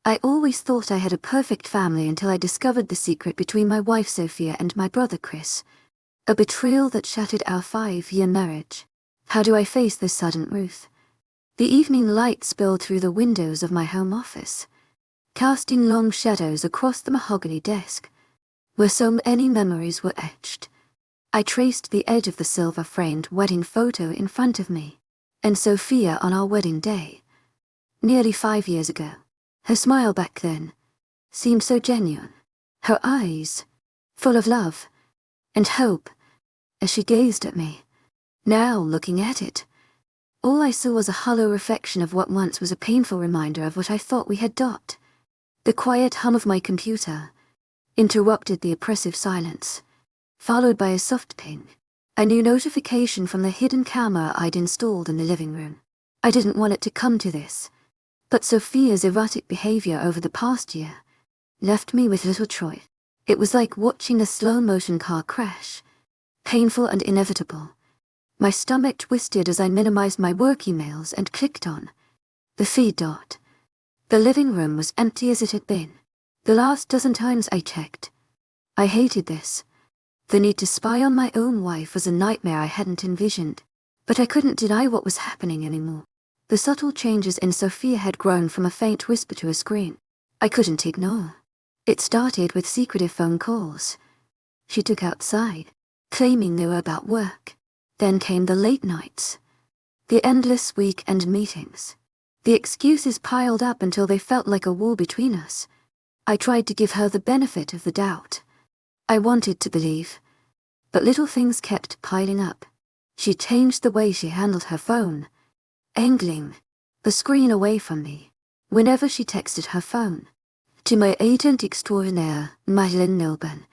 I always thought I had a perfect family until I discovered the secret between my wife Sophia and my brother Chris. A betrayal that shattered our 5-year marriage. How do I face this sudden truth? The evening light spilled through the windows of my home office, casting long shadows across the mahogany desk, where so many memories were etched. I traced the edge of the silver-framed wedding photo in front of me, and Sophia on our wedding day, nearly 5 years ago. Her smile back then seemed so genuine, her eyes full of love and hope as she gazed at me. Now, looking at it, all I saw was a hollow reflection of what once was a painful reminder of what I thought we had done. The quiet hum of my computer interrupted the oppressive silence, followed by a soft ping, a new notification from the hidden camera I'd installed in the living room. I didn't want it to come to this, but Sophia's erratic behavior over the past year left me with little choice. It was like watching a slow-motion car crash, painful and inevitable. My stomach twisted as I minimized my work emails and clicked on the feed dot. The living room was empty as it had been the last dozen times I checked. I hated this. The need to spy on my own wife was a nightmare I hadn't envisioned, but I couldn't deny what was happening anymore. The subtle changes in Sophia had grown from a faint whisper to a scream I couldn't ignore. It started with secretive phone calls she took outside, claiming they were about work. Then came the late nights, the endless weekend meetings. The excuses piled up until they felt like a wall between us. I tried to give her the benefit of the doubt. I wanted to believe, but little things kept piling up. She changed the way she handled her phone, angling the screen away from me whenever she texted her phone. To my agent extraordinaire, Madeline Nilban,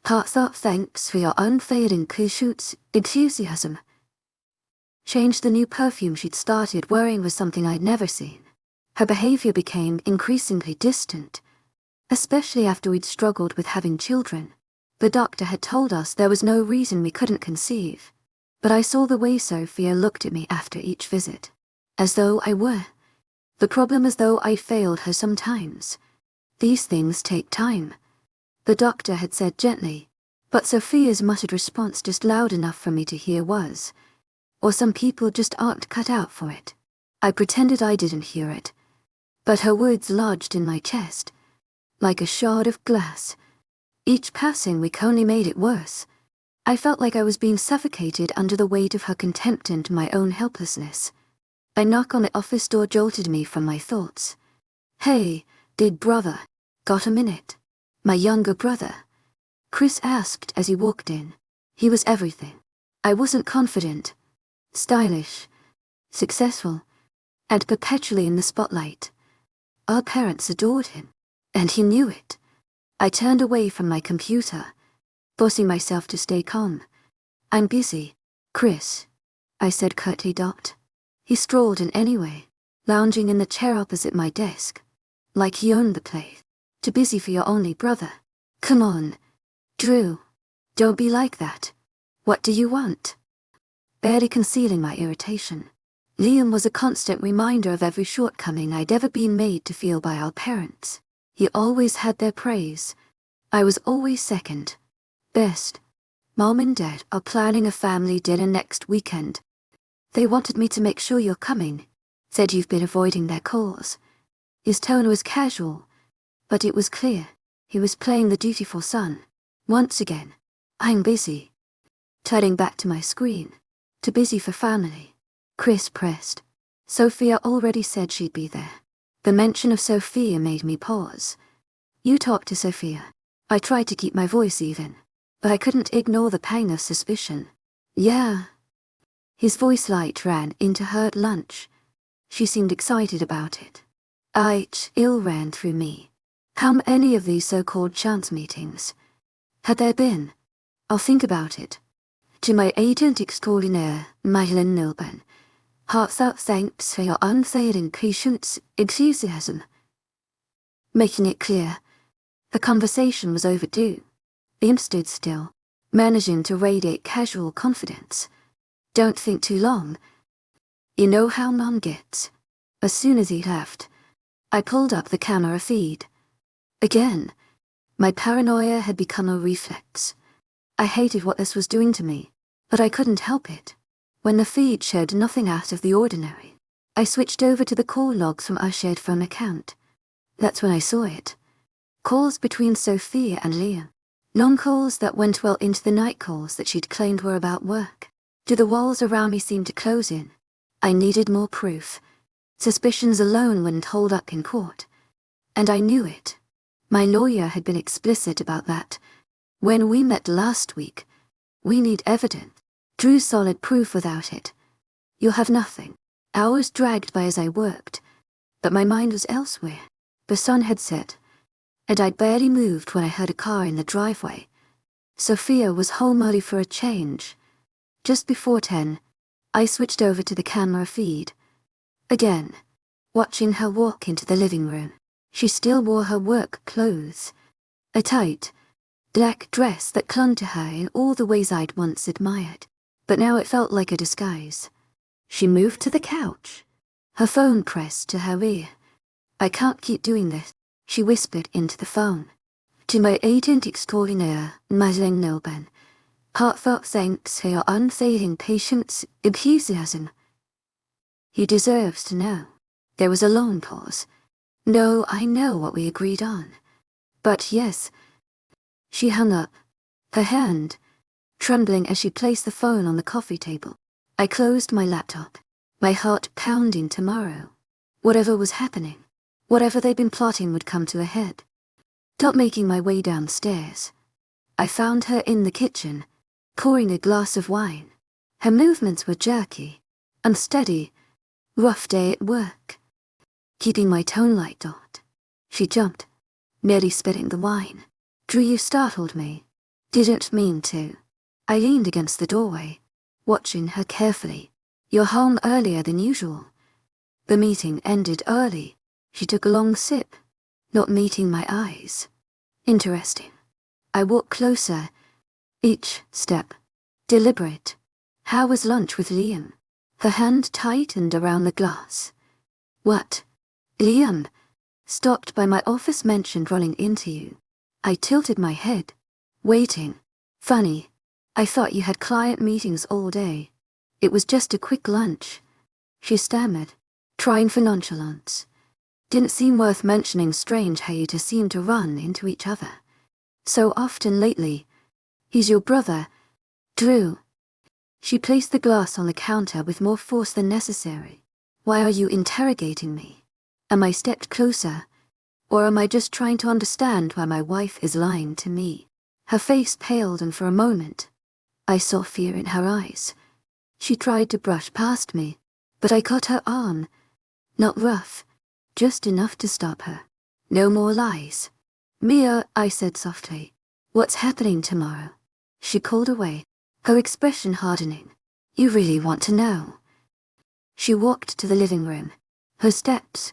heartfelt thanks for your unfailing enthusiasm. Changed the new perfume she'd started wearing was something I'd never seen. Her behavior became increasingly distant, especially after we'd struggled with having children. The doctor had told us there was no reason we couldn't conceive, but I saw the way Sophia looked at me after each visit, as though I were the problem, as though I failed her sometimes. These things take time, the doctor had said gently, but Sophia's muttered response just loud enough for me to hear was, or some people just aren't cut out for it. I pretended I didn't hear it, but her words lodged in my chest, like a shard of glass. Each passing week only made it worse. I felt like I was being suffocated under the weight of her contempt and my own helplessness. A knock on the office door jolted me from my thoughts. "Hey, did brother got a minute?" My younger brother, Chris asked as he walked in. He was everything. I wasn't confident, stylish, successful, and perpetually in the spotlight. Our parents adored him, and he knew it. I turned away from my computer, forcing myself to stay calm. "I'm busy, Chris," I said curtly. He strolled in anyway, lounging in the chair opposite my desk, like he owned the place. "Too busy for your only brother? Come on, Drew. Don't be like that. What do you want?" Barely concealing my irritation. Liam was a constant reminder of every shortcoming I'd ever been made to feel by our parents. He always had their praise. I was always second best. "Mom and Dad are planning a family dinner next weekend. They wanted me to make sure you're coming. Said you've been avoiding their calls." His tone was casual, but it was clear. He was playing the dutiful son. Once again, "I'm busy." Turning back to my screen. "Too busy for family," Chris pressed. "Sophia already said she'd be there." The mention of Sophia made me pause. "You talked to Sophia?" I tried to keep my voice even, but I couldn't ignore the pang of suspicion. "Yeah." His voice light ran into her at lunch. She seemed excited about it. Ill ran through me. How many of these so-called chance meetings had there been? "I'll think about it." To my agent extraordinaire, Madeline Nilban, heartfelt thanks for your unfailing enthusiasm. Making it clear, the conversation was overdue. Liam stood still, managing to radiate casual confidence. "Don't think too long. You know how Mom gets." As soon as he left, I pulled up the camera feed. Again, my paranoia had become a reflex. I hated what this was doing to me, but I couldn't help it. When the feed showed nothing out of the ordinary, I switched over to the call logs from our shared phone account. That's when I saw it. Calls between Sophia and Liam. Long calls that went well into the night calls that she'd claimed were about work. Do the walls around me seem to close in? I needed more proof. Suspicions alone wouldn't hold up in court. And I knew it. My lawyer had been explicit about that. When we met last week, we need evidence. Drew solid proof without it. You'll have nothing. Hours dragged by as I worked, but my mind was elsewhere. The sun had set, and I'd barely moved when I heard a car in the driveway. Sophia was home early for a change. Just before 10, I switched over to the camera feed. Again, watching her walk into the living room. She still wore her work clothes. A tight, black dress that clung to her in all the ways I'd once admired. But now it felt like a disguise. She moved to the couch, her phone pressed to her ear. I can't keep doing this, she whispered into the phone. To my agent extraordinaire, Madeleine Nilben, heartfelt thanks for your unfailing patience, enthusiasm. He deserves to know. There was a long pause. No, I know what we agreed on. But yes. She hung up, her hand trembling as she placed the phone on the coffee table. I closed my laptop, my heart pounding tomorrow. Whatever was happening, whatever they'd been plotting would come to a head. Not making my way downstairs, I found her in the kitchen, pouring a glass of wine. Her movements were jerky, unsteady, rough day at work. Keeping my tone light dot, she jumped, nearly spitting the wine. Drew, you startled me. Didn't mean to. I leaned against the doorway, watching her carefully. You're home earlier than usual. The meeting ended early. She took a long sip, not meeting my eyes. Interesting. I walked closer, each step deliberate. How was lunch with Liam? Her hand tightened around the glass. What? Liam? Stopped by my office mentioned running into you. I tilted my head, waiting. Funny. I thought you had client meetings all day. It was just a quick lunch. She stammered, trying for nonchalance. Didn't seem worth mentioning. Strange how you two seem to run into each other so often lately. He's your brother, Drew. She placed the glass on the counter with more force than necessary. Why are you interrogating me? Am I stepped closer? Or am I just trying to understand why my wife is lying to me? Her face paled, and for a moment, I saw fear in her eyes. She tried to brush past me, but I caught her arm. Not rough, just enough to stop her. No more lies. Mia, I said softly. What's happening tomorrow? She called away, her expression hardening. You really want to know? She walked to the living room, her steps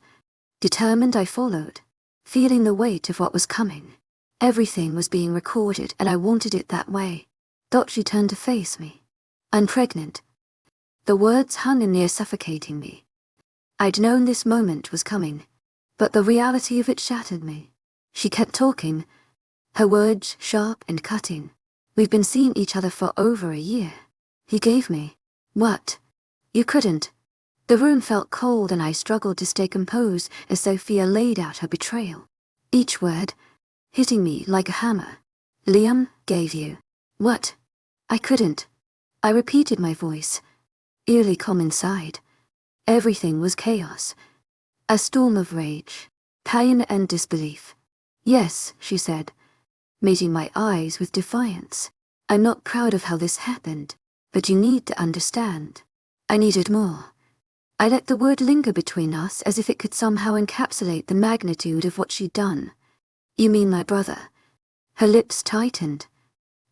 determined. I followed, feeling the weight of what was coming. Everything was being recorded, and I wanted it that way. Thought she turned to face me. I'm pregnant. The words hung in the air, suffocating me. I'd known this moment was coming, but the reality of it shattered me. She kept talking, her words sharp and cutting. We've been seeing each other for over a year. He gave me. What? You couldn't. The room felt cold, and I struggled to stay composed as Sophia laid out her betrayal. Each word hitting me like a hammer. Liam gave you. What? I couldn't. I repeated, my voice eerily calm inside. Everything was chaos. A storm of rage, pain and disbelief. Yes, she said, meeting my eyes with defiance. I'm not proud of how this happened, but you need to understand. I needed more. I let the word linger between us as if it could somehow encapsulate the magnitude of what she'd done. You mean my brother? Her lips tightened.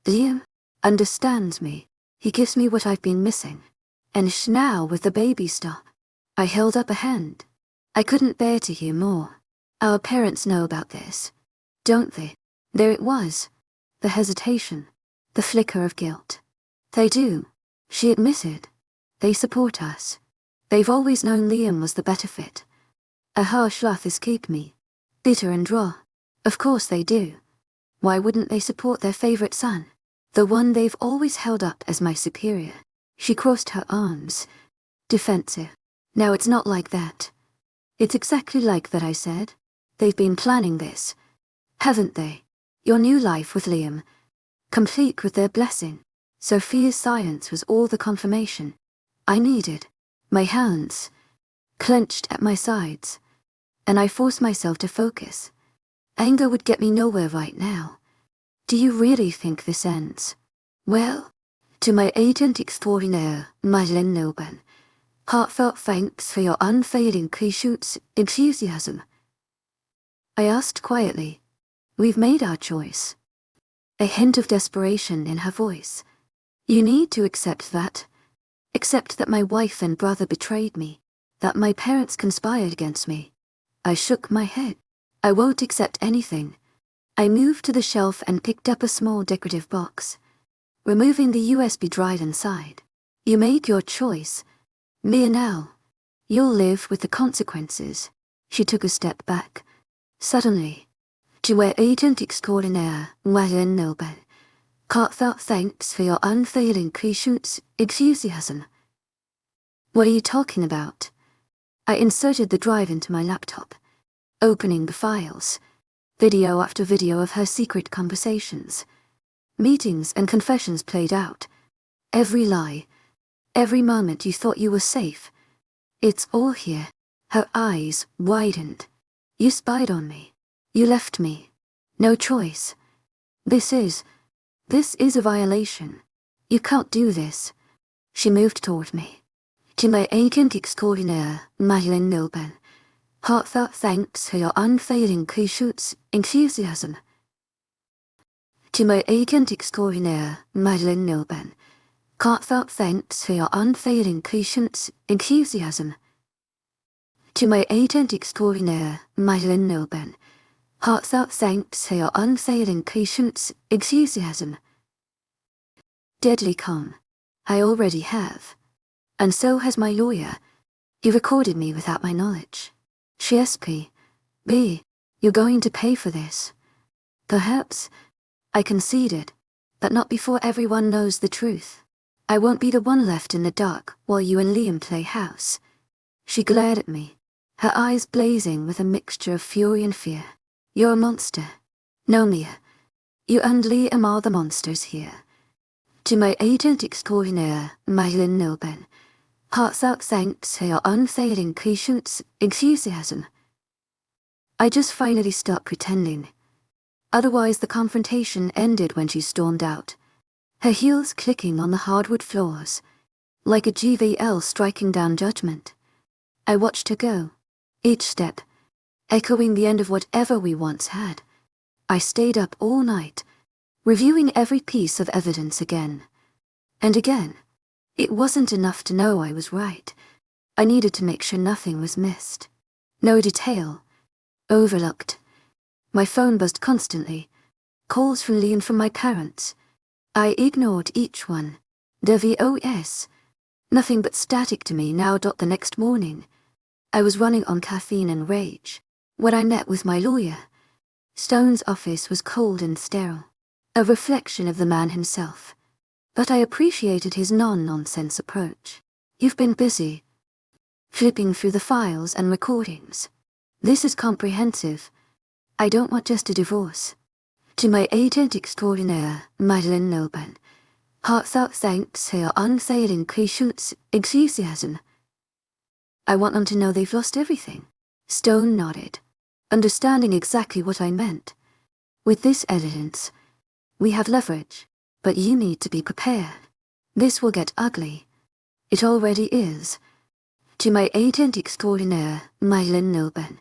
Liam understands me. He gives me what I've been missing. And now with the baby stuff. I held up a hand. I couldn't bear to hear more. Our parents know about this, don't they? There it was. The hesitation. The flicker of guilt. They do. She admitted. They support us. They've always known Liam was the better fit. A harsh laugh escaped me. Bitter and raw. Of course they do. Why wouldn't they support their favorite son? The one they've always held up as my superior. She crossed her arms. Defensive. Now it's not like that. It's exactly like that, I said. They've been planning this. Haven't they? Your new life with Liam. Complete with their blessing. Sophia's silence was all the confirmation I needed. My hands clenched at my sides, and I forced myself to focus. Anger would get me nowhere right now. Do you really think this ends? Well, to my agent extraordinaire, Madeleine Nilben, heartfelt thanks for your unfailing patience, enthusiasm. I asked quietly. We've made our choice. A hint of desperation in her voice. You need to accept that. Accept that my wife and brother betrayed me, that my parents conspired against me. I shook my head. I won't accept anything. I moved to the shelf and picked up a small decorative box, removing the USB drive inside. You made your choice. Me now. You'll live with the consequences. She took a step back. Suddenly, to my agent extraordinaire, Madeleine Nilben, heartfelt thanks for your unfailing patience, enthusiasm. What are you talking about? I inserted the drive into my laptop, opening the files, video after video of her secret conversations. Meetings and confessions played out. Every lie, every moment you thought you were safe. It's all here. Her eyes widened. You spied on me. You left me. No choice. This is a violation. You can't do this. She moved toward me. To my agent extraordinaire, Madeleine Nilben, heartfelt thanks for your unfailing patience, enthusiasm. To my agent extraordinaire, Madeleine Nilben, heartfelt thanks for your unfailing patience, enthusiasm. To my agent extraordinaire, Madeleine Nilben, heartfelt thanks for your unfailing patience, enthusiasm. Deadly calm. I already have. And so has my lawyer. He recorded me without my knowledge. CSP. B. You're going to pay for this. Perhaps. I conceded. But not before everyone knows the truth. I won't be the one left in the dark while you and Liam play house. She glared at me, her eyes blazing with a mixture of fury and fear. You're a monster. No, Mia. You and Liam are the monsters here. To my agent extraordinaire, Madeleine Nilben, heartfelt thanks for your unfailing patience, enthusiasm. I just finally stopped pretending. Otherwise the confrontation ended when she stormed out, her heels clicking on the hardwood floors, like a GVL striking down judgment. I watched her go, each step, echoing the end of whatever we once had. I stayed up all night, reviewing every piece of evidence again and again. It wasn't enough to know I was right. I needed to make sure nothing was missed. No detail. Overlooked. My phone buzzed constantly. Calls from Lee and from my parents. I ignored each one. The VOS. Nothing but static to me now. The next morning, I was running on caffeine and rage. When I met with my lawyer, Stone's office was cold and sterile, a reflection of the man himself. But I appreciated his non-nonsense approach. You've been busy. Flipping through the files and recordings. This is comprehensive. I don't want just a divorce. To my agent extraordinaire, Madeleine Nilben, heartfelt thanks for your unfailing patience, enthusiasm. I want them to know they've lost everything. Stone nodded, understanding exactly what I meant. With this evidence, we have leverage. But you need to be prepared. This will get ugly. It already is. To my agent extraordinaire, Madeleine Nilben,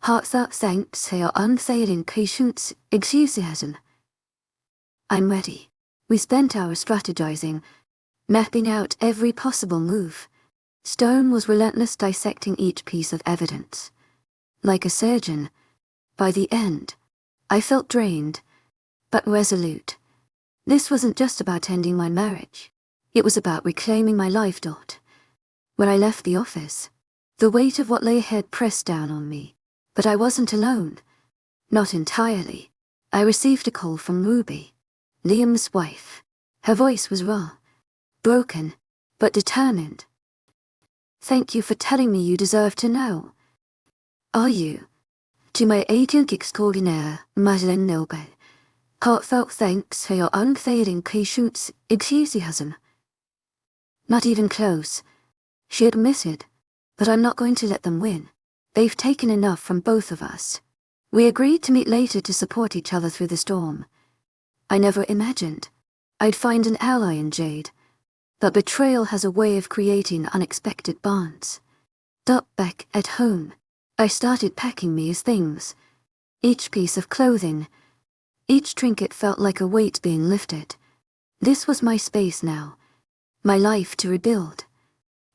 heartfelt thanks for your unfailing patience, enthusiasm. I'm ready. We spent hours strategizing, mapping out every possible move. Stone was relentless, dissecting each piece of evidence. Like a surgeon, by the end, I felt drained, but resolute. This wasn't just about ending my marriage. It was about reclaiming my life. When I left the office, The weight of what lay ahead pressed down on me. But I wasn't alone. Not entirely. I received a call from Ruby, Liam's wife. Her voice was raw, broken, but determined. "Thank you for telling me you deserve to know. Are you? To my agent extraordinaire, Madeleine Noble, heartfelt thanks for your unfailing patience, enthusiasm." Not even close. She admitted, but I'm not going to let them win. They've taken enough from both of us. We agreed to meet later to support each other through the storm. I never imagined I'd find an ally in Jade, but betrayal has a way of creating unexpected bonds. Back at home, I started packing Mia's things. Each piece of clothing, each trinket felt like a weight being lifted. This was my space now, my life to rebuild.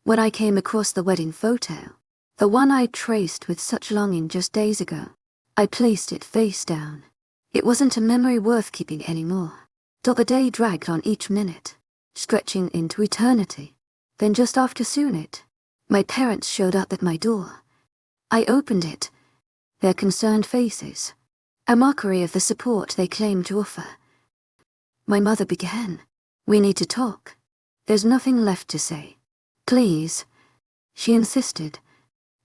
When I came across the wedding photo, the one I'd traced with such longing just days ago, I placed it face down. It wasn't a memory worth keeping anymore. The day dragged on each minute, stretching into eternity. Then just after sunset, my parents showed up at my door. I opened it, their concerned faces, a mockery of the support they claimed to offer. My mother began, "We need to talk. There's nothing left to say. Please," she insisted.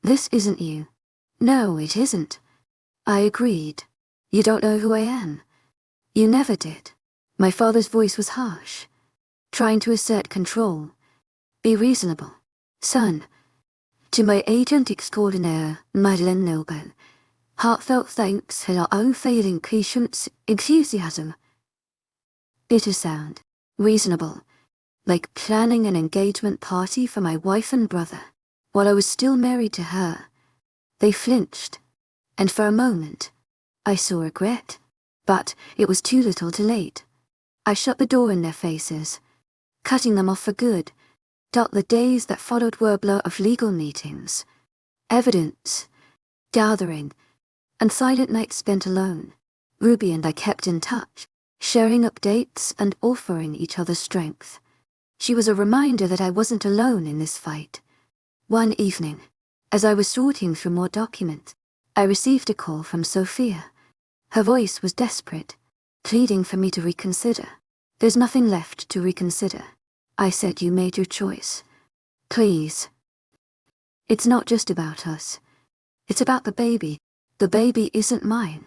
"This isn't you." "No, it isn't." I agreed. "You don't know who I am. You never did." My father's voice was harsh, trying to assert control. "Be reasonable, son. To my agent extraordinaire, Madeleine Noble, heartfelt thanks for your unfailing patience, enthusiasm." Bitter sound. Reasonable. Like planning an engagement party for my wife and brother, while I was still married to her. They flinched, and for a moment, I saw regret. But it was too little too late. I shut the door in their faces, cutting them off for good. The days that followed were a blur of legal meetings, evidence, gathering, and silent nights spent alone. Ruby and I kept in touch, sharing updates and offering each other strength. She was a reminder that I wasn't alone in this fight. One evening, as I was sorting through more documents, I received a call from Sophia. Her voice was desperate, pleading for me to reconsider. "There's nothing left to reconsider," I said. "You made your choice. Please." "It's not just about us. It's about the baby. The baby isn't mine,"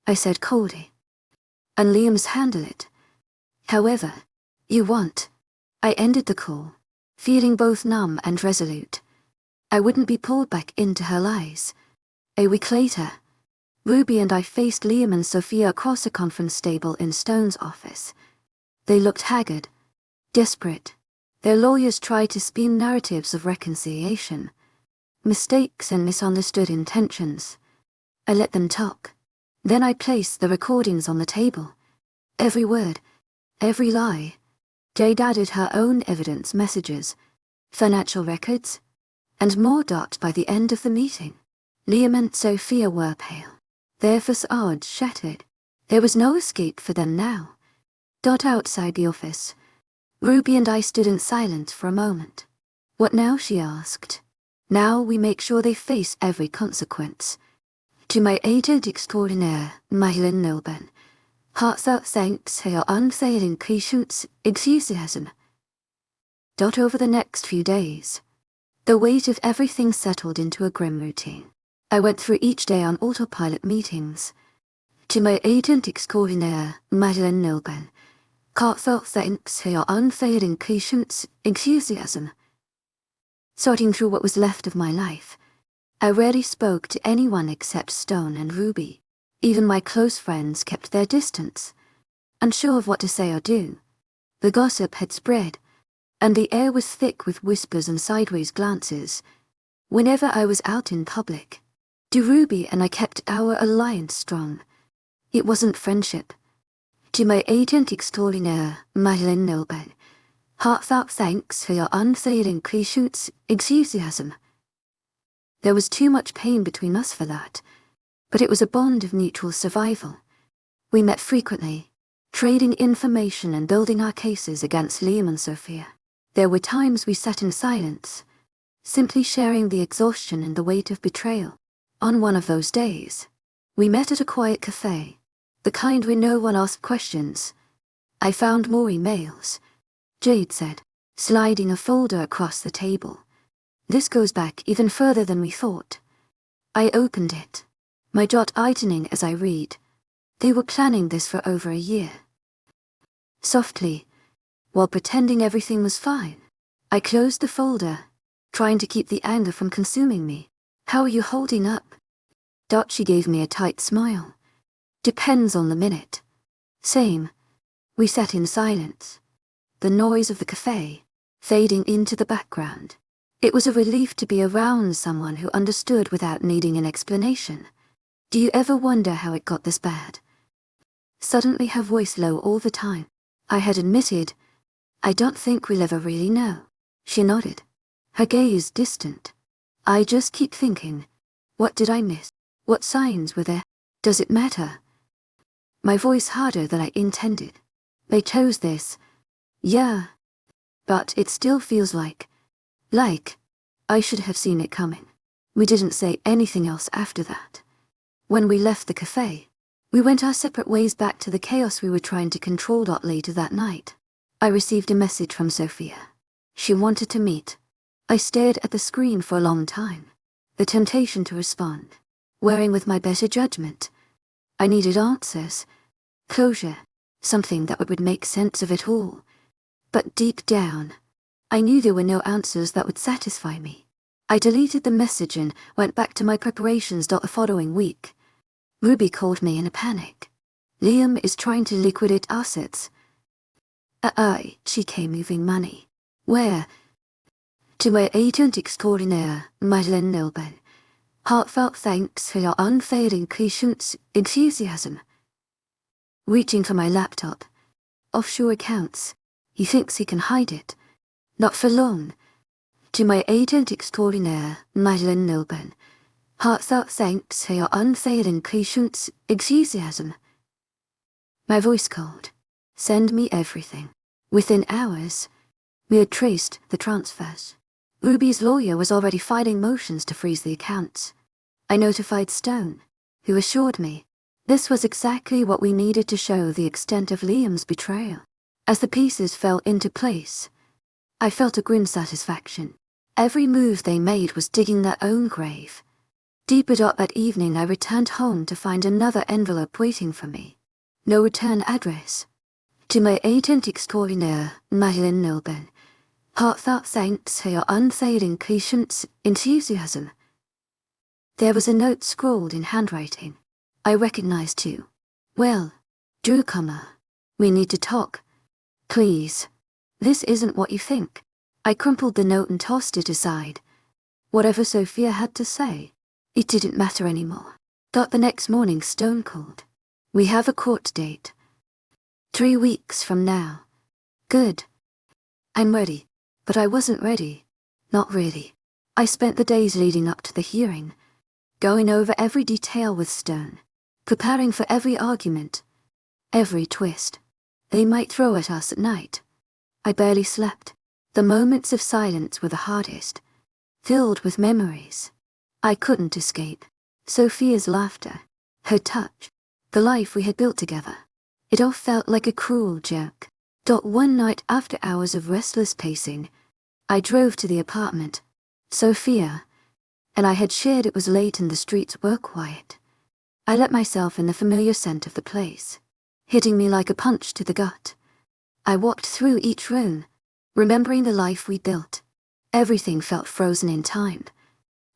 I said coldly. "And Liam's handle it. However you want." I ended the call, feeling both numb and resolute. I wouldn't be pulled back into her lies. A week later, Ruby and I faced Liam and Sophia across a conference table in Stone's office. They looked haggard, desperate. Their lawyers tried to spin narratives of reconciliation, mistakes and misunderstood intentions. I let them talk. Then I placed the recordings on the table. Every word, every lie. Jade added her own evidence messages, financial records, and more. By the end of the meeting, Liam and Sophia were pale, their facades shattered. There was no escape for them now. Outside the office, Ruby and I stood in silence for a moment. "What now?" she asked. "Now we make sure they face every consequence. To my agent extraordinaire, Madeleine Noble, heartfelt thanks for your unfailing patience, enthusiasm." Over the next few days, the weight of everything settled into a grim routine. I went through each day on autopilot meetings. To my agent extraordinaire, Madeleine Noble, heartfelt thanks for your unfailing patience, enthusiasm. Sorting through what was left of my life, I rarely spoke to anyone except Stone and Ruby. Even my close friends kept their distance, unsure of what to say or do. The gossip had spread, and the air was thick with whispers and sideways glances. Whenever I was out in public, Ruby and I kept our alliance strong. It wasn't friendship. To my agent extraordinaire, Madeleine Noble, heartfelt thanks for your unfailing patience, enthusiasm. There was too much pain between us for that, but it was a bond of mutual survival. We met frequently, trading information and building our cases against Liam and Sophia. There were times we sat in silence, simply sharing the exhaustion and the weight of betrayal. On one of those days, we met at a quiet cafe, the kind where no one asked questions. I found more emails, Jade said, sliding a folder across the table. This goes back even further than we thought. I opened it, my jaw tightening as I read. They were planning this for over a year. Softly, while pretending everything was fine, I closed the folder, trying to keep the anger from consuming me. How are you holding up? She gave me a tight smile. Depends on the minute. Same. We sat in silence, the noise of the cafe fading into the background. It was a relief to be around someone who understood without needing an explanation. Do you ever wonder how it got this bad? Suddenly her voice low all the time. I had admitted, I don't think we'll ever really know. She nodded, her gaze distant. I just keep thinking, what did I miss? What signs were there? Does it matter? My voice harder than I intended. They chose this. Yeah. But it still feels like I should have seen it coming. We didn't say anything else after that. When we left the cafe, we went our separate ways back to the chaos we were trying to control. Later that night, I received a message from Sophia. She wanted to meet. I stared at the screen for a long time, the temptation to respond, wearing with my better judgment. I needed answers, closure, something that would make sense of it all. But deep down, I knew there were no answers that would satisfy me. I deleted the message and went back to my preparations. The following week, Ruby called me in a panic. Liam is trying to liquidate assets. She came moving money. Where? To my agent extraordinaire, Madeleine Nilben. Heartfelt thanks for your unfailing patience, enthusiasm. Reaching for my laptop. Offshore accounts. He thinks he can hide it. Not for long. To my agent extraordinaire, Madeleine Nilben. Heartfelt thanks for your unfailing patience, enthusiasm. My voice called. Send me everything. Within hours, we had traced the transfers. Ruby's lawyer was already filing motions to freeze the accounts. I notified Stone, who assured me this was exactly what we needed to show the extent of Liam's betrayal. As the pieces fell into place, I felt a grim satisfaction. Every move they made was digging their own grave. Deeper that evening, I returned home to find another envelope waiting for me. No return address. To my agent extraordinaire, Madeleine Nilben. Heartfelt thanks for your unfailing patience, enthusiasm. There was a note scrawled in handwriting. I recognized too. Well, Drew, we need to talk. Please. This isn't what you think. I crumpled the note and tossed it aside. Whatever Sophia had to say, it didn't matter anymore. The next morning Stone called. We have a court date. 3 weeks from now. Good. I'm ready. But I wasn't ready. Not really. I spent the days leading up to the hearing, going over every detail with Stone, preparing for every argument, every twist they might throw at us at night. I barely slept. The moments of silence were the hardest, filled with memories. I couldn't escape. Sophia's laughter, her touch, the life we had built together. It all felt like a cruel joke. One night, after hours of restless pacing, I drove to the apartment. Sophia and I had shared. It was late and the streets were quiet. I let myself in the familiar scent of the place, hitting me like a punch to the gut. I walked through each room, remembering the life we built. Everything felt frozen in time,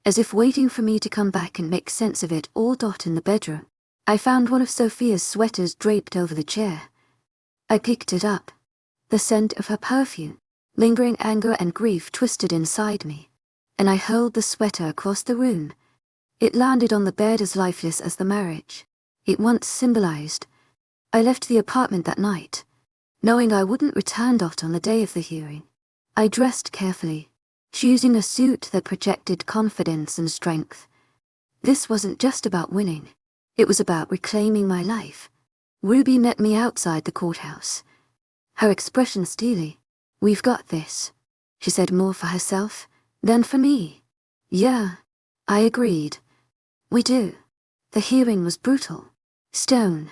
as if waiting for me to come back and make sense of it all. In the bedroom, I found one of Sophia's sweaters draped over the chair. I picked it up. The scent of her perfume, lingering anger and grief twisted inside me, and I hurled the sweater across the room. It landed on the bed as lifeless as the marriage it once symbolized. I left the apartment that night, knowing I wouldn't return on the day of the hearing. I dressed carefully, choosing a suit that projected confidence and strength. This wasn't just about winning. It was about reclaiming my life. Ruby met me outside the courthouse, her expression steely. We've got this, she said, more for herself Then for me. Yeah, I agreed. We do. The hearing was brutal. Stone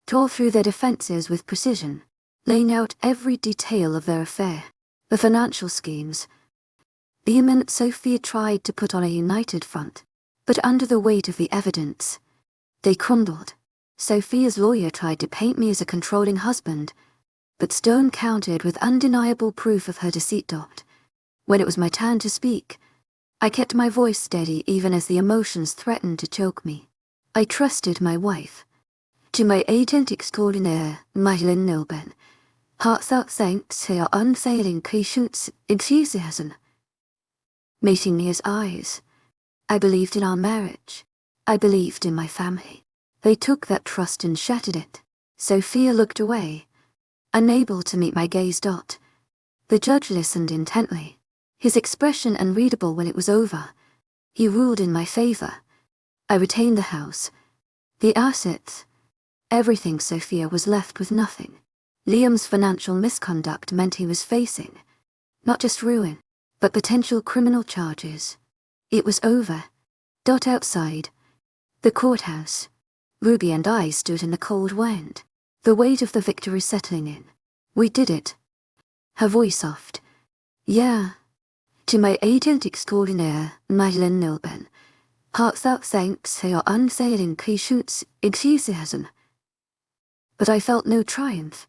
tore through their defenses with precision, laying out every detail of their affair. The financial schemes. The minute Sophia tried to put on a united front, but under the weight of the evidence, they crumbled. Sophia's lawyer tried to paint me as a controlling husband, but Stone countered with undeniable proof of her deceit. When it was my turn to speak, I kept my voice steady even as the emotions threatened to choke me. I trusted my wife. To my agent extraordinaire, Madeline Nilben, heartfelt thanks for your unfailing patience, enthusiasm. Meeting me as eyes. I believed in our marriage. I believed in my family. They took that trust and shattered it. Sophia looked away, unable to meet my gaze. The judge listened intently, his expression unreadable when it was over. He ruled in my favor. I retained the house, the assets, everything. Sophia was left with nothing. Liam's financial misconduct meant he was facing not just ruin, but potential criminal charges. It was over. Outside the courthouse, Ruby and I stood in the cold wind, the weight of the victory settling in. We did it. Her voice soft. Yeah. To my agent extraordinaire, Madeline Nilben, heartfelt thanks for your unfailing patience, enthusiasm. But I felt no triumph,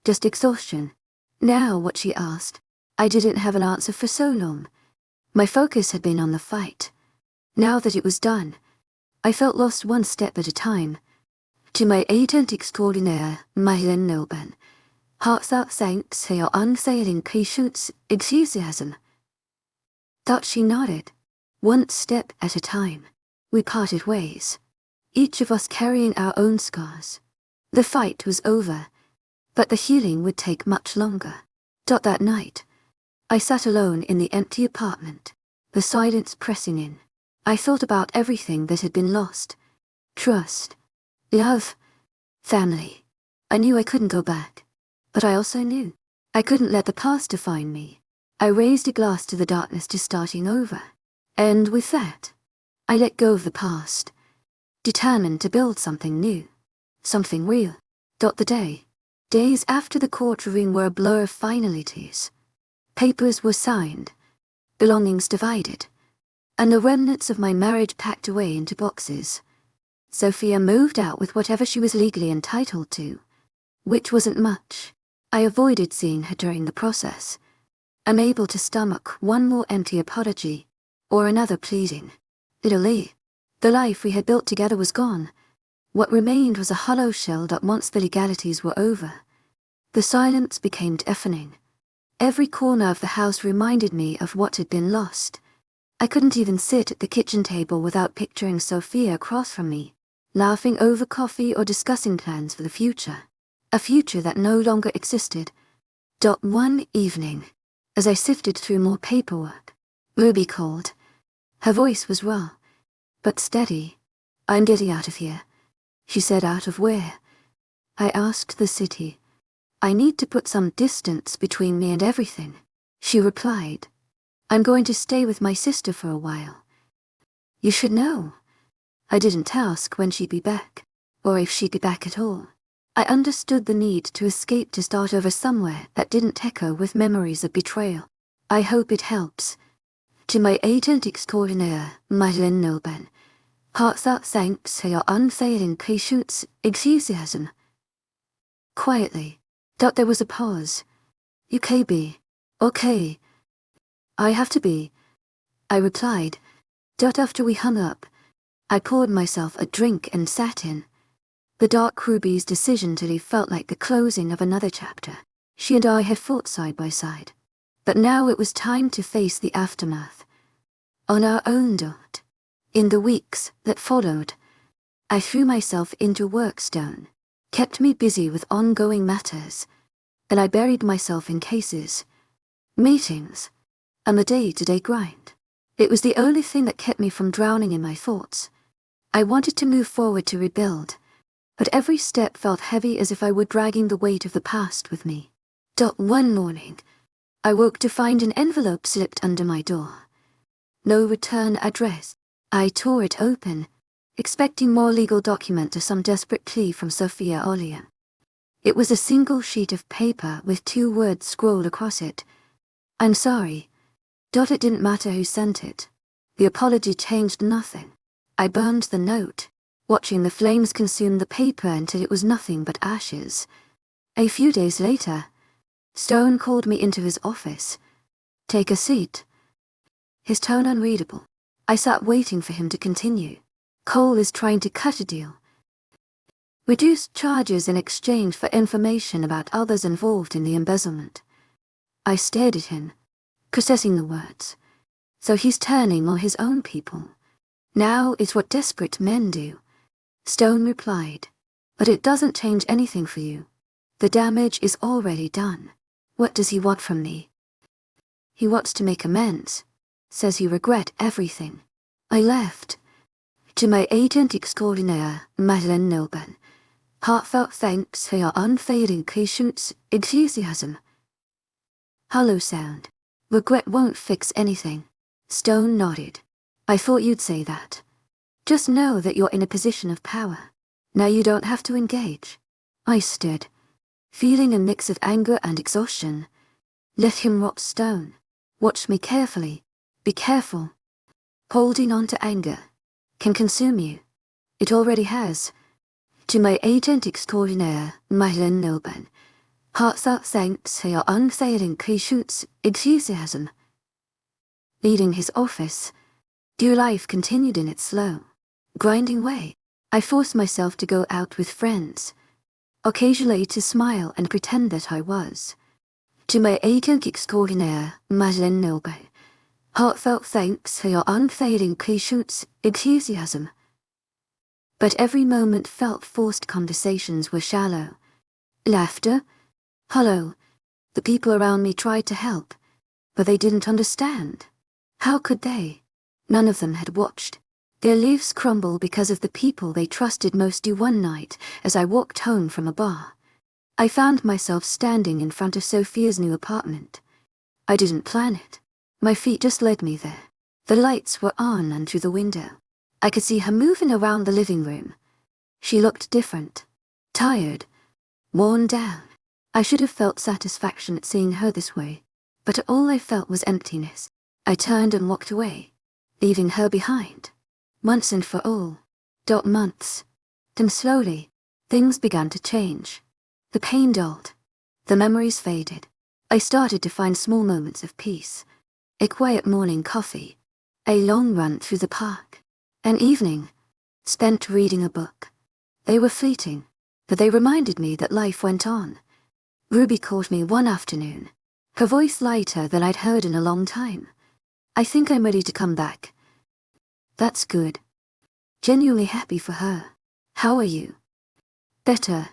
just exhaustion. Now what she asked, I didn't have an answer for so long. My focus had been on the fight. Now that it was done, I felt lost one step at a time. To my agent extraordinaire, Madeline Nilben, heartfelt thanks for your unfailing patience, enthusiasm. Thought she nodded. One step at a time. We parted ways, each of us carrying our own scars. The fight was over, but the healing would take much longer. That night, I sat alone in the empty apartment, the silence pressing in. I thought about everything that had been lost. Trust, love, family. I knew I couldn't go back, but I also knew I couldn't let the past define me. I raised a glass to the darkness, to starting over. And with that, I let go of the past, determined to build something new, something real. The days after the courtroom were a blur of finalities. Papers were signed, belongings divided, and the remnants of my marriage packed away into boxes. Sophia moved out with whatever she was legally entitled to, which wasn't much. I avoided seeing her during the process, unable to stomach one more empty apology or another pleading. Literally, the life we had built together was gone. What remained was a hollow shell that once the legalities were over. The silence became deafening. Every corner of the house reminded me of what had been lost. I couldn't even sit at the kitchen table without picturing Sophia across from me, laughing over coffee or discussing plans for the future. A future that no longer existed. One evening, as I sifted through more paperwork, Ruby called. Her voice was raw, but steady. I'm getting out of here. She said. Out of where? I asked. The city. I need to put some distance between me and everything. She replied. I'm going to stay with my sister for a while. You should know. I didn't ask when she'd be back, or if she'd be back at all. I understood the need to escape, to start over somewhere that didn't echo with memories of betrayal. I hope it helps. To my agent extraordinaire, Madeline Nilben, heartfelt thanks for your unfailing patience, enthusiasm. Quietly, there was a pause. You can be. Okay. I have to be, I replied. After we hung up, I poured myself a drink and sat in. The dark Ruby's decision to leave felt like the closing of another chapter. She and I had fought side by side, but now it was time to face the aftermath. On our own. In the weeks that followed, I threw myself into work. Stone kept me busy with ongoing matters, and I buried myself in cases, meetings, and the day-to-day grind. It was the only thing that kept me from drowning in my thoughts. I wanted to move forward, to rebuild, but every step felt heavy, as if I were dragging the weight of the past with me. One morning, I woke to find an envelope slipped under my door. No return address. I tore it open, expecting more legal document or some desperate plea from Sophia Olia. It was a single sheet of paper with 2 words scrawled across it. I'm sorry. It didn't matter who sent it. The apology changed nothing. I burned the note, watching the flames consume the paper until it was nothing but ashes. A few days later, Stone called me into his office. Take a seat. His tone unreadable. I sat waiting for him to continue. Cole is trying to cut a deal. Reduced charges in exchange for information about others involved in the embezzlement. I stared at him, processing the words. So he's turning on his own people. Now it's what desperate men do. Stone replied. But it doesn't change anything for you. The damage is already done. What does he want from me? He wants to make amends. Says he regret everything. I left. To my agent extraordinaire, Madeleine Nilben. Heartfelt thanks for your unfailing patience, enthusiasm. Hollow sound. Regret won't fix anything. Stone nodded. I thought you'd say that. Just know that you're in a position of power. Now you don't have to engage. I stood, feeling a mix of anger and exhaustion. Let him rot Stone. Watch me carefully. Be careful. Holding on to anger can consume you. It already has. To my agent extraordinaire, Madeleine Nilben. Heartfelt thanks for your unfailing patience, enthusiasm. Leaving his office, due life continued in its slow, grinding way. I forced myself to go out with friends, occasionally to smile and pretend that I was. To my agent extraordinaire, Madeleine Nilben. Heartfelt thanks for your unfailing patience, enthusiasm. But every moment felt forced. Conversations were shallow. Laughter, hollow. The people around me tried to help, but they didn't understand. How could they? None of them had watched their lives crumble because of the people they trusted most. One night, as I walked home from a bar, I found myself standing in front of Sophia's new apartment. I didn't plan it. My feet just led me there. The lights were on and through the window. I could see her moving around the living room. She looked different, tired, worn down. I should have felt satisfaction at seeing her this way, but all I felt was emptiness. I turned and walked away, leaving her behind. Once and for all. Months. Then slowly, things began to change. The pain dulled. The memories faded. I started to find small moments of peace. A quiet morning coffee. A long run through the park. An evening spent reading a book. They were fleeting, but they reminded me that life went on. Ruby called me one afternoon, her voice lighter than I'd heard in a long time. I think I'm ready to come back. That's good. Genuinely happy for her. How are you? Better.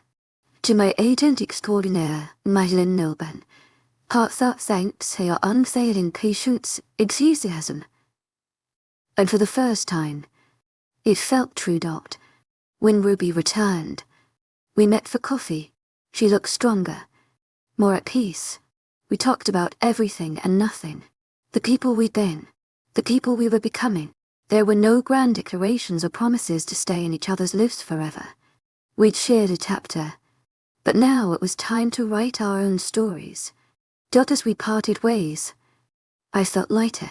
To my agent extraordinaire, Madeleine Nilben. Heartfelt thanks for your unfailing patience, enthusiasm. And for the first time, it felt true. When Ruby returned, we met for coffee. She looked stronger, more at peace. We talked about everything and nothing. The people we'd been, the people we were becoming. There were no grand declarations or promises to stay in each other's lives forever. We'd shared a chapter, but now it was time to write our own stories. As we parted ways, I felt lighter.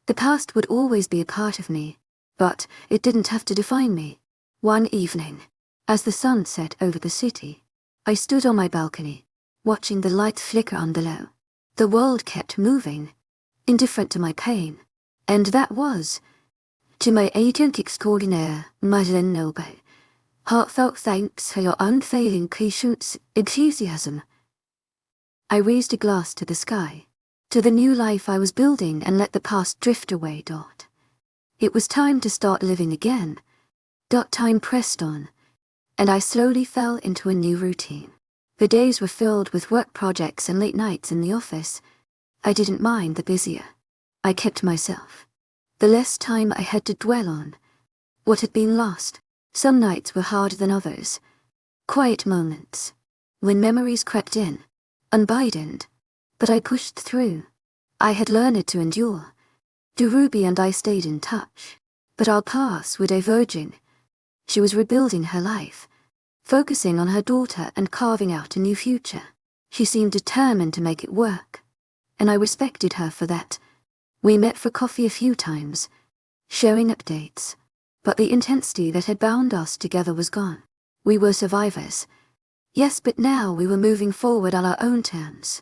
The past would always be a part of me, but it didn't have to define me. One evening, as the sun set over the city, I stood on my balcony, watching the light flicker on below. The world kept moving, indifferent to my pain, and that was, to my agent extraordinaire, Madeleine Nilben. Heartfelt thanks for your unfailing patience, enthusiasm. I raised a glass to the sky, to the new life I was building, and let the past drift away. It was time to start living again. Time pressed on, and I slowly fell into a new routine. The days were filled with work projects and late nights in the office. I didn't mind the busier I kept myself, the less time I had to dwell on what had been lost. Some nights were harder than others. Quiet moments, when memories crept in, unbidden, but I pushed through. I had learned to endure. Ruby and I stayed in touch, but our paths were diverging. She was rebuilding her life, focusing on her daughter and carving out a new future. She seemed determined to make it work, and I respected her for that. We met for coffee a few times, sharing updates, but the intensity that had bound us together was gone. We were survivors. Yes, but now we were moving forward on our own terms.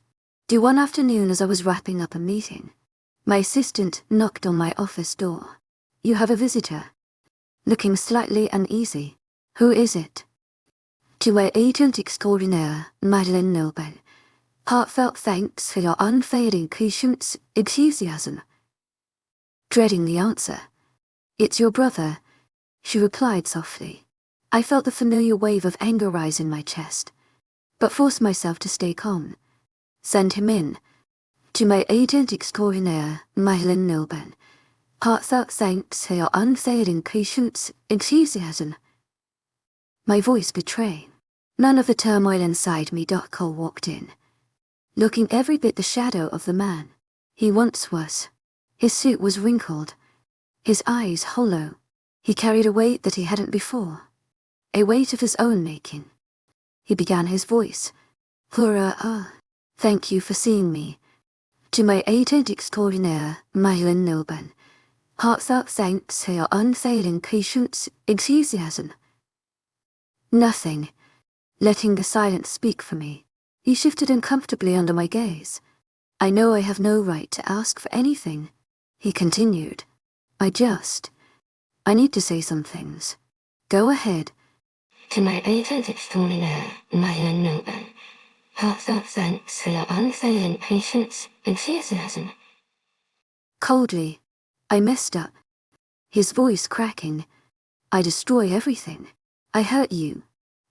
One afternoon as I was wrapping up a meeting, my assistant knocked on my office door. "You have a visitor." Looking slightly uneasy. "Who is it?" "To my agent extraordinaire, Madeleine Nobel. Heartfelt thanks for your unfailing patience, enthusiasm." Dreading the answer. "It's your brother," she replied softly. I felt the familiar wave of anger rise in my chest, but forced myself to stay calm. "Send him in. To my agent extraordinaire, Madeleine Nobel. Heartfelt thanks for your unfailing patience, enthusiasm." My voice betraying. None of the turmoil inside me. Cole walked in, looking every bit the shadow of the man he once was. His suit was wrinkled, his eyes hollow. He carried a weight that he hadn't before, a weight of his own making. He began his voice. Thank you for seeing me. To my agent extraordinaire, Madeleine Nobel. Heartfelt thanks for your unfailing patience, enthusiasm." Nothing. Letting the silence speak for me. He shifted uncomfortably under my gaze. "I know I have no right to ask for anything," he continued. I need to say some things." "Go ahead." "To my agent extraordinaire, Madeleine Nobel. Heartfelt thanks for your unfailing patience, enthusiasm." Coldly, I messed up. His voice cracking. "I destroy everything. I hurt you.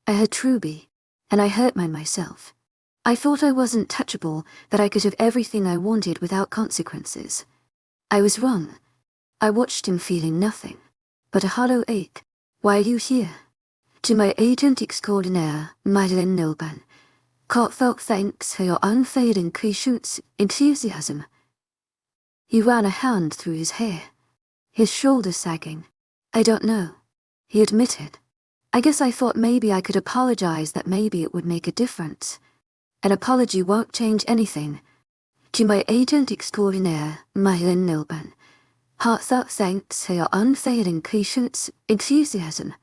I hurt Ruby. And I hurt myself. I thought I wasn't touchable, that I could have everything I wanted without consequences. I was wrong." I watched him feeling nothing but a hollow ache. "Why are you here?" "To my agent extraordinaire, Madeleine Nobel. Heartfelt thanks for your unfailing patience, enthusiasm." He ran a hand through his hair, his shoulders sagging. "I don't know," he admitted. "I guess I thought maybe I could apologize, that maybe it would make a difference. An apology won't change anything. To my agent extraordinaire, Madeleine Nobel. Heartfelt thanks for your unfailing patience, enthusiasm."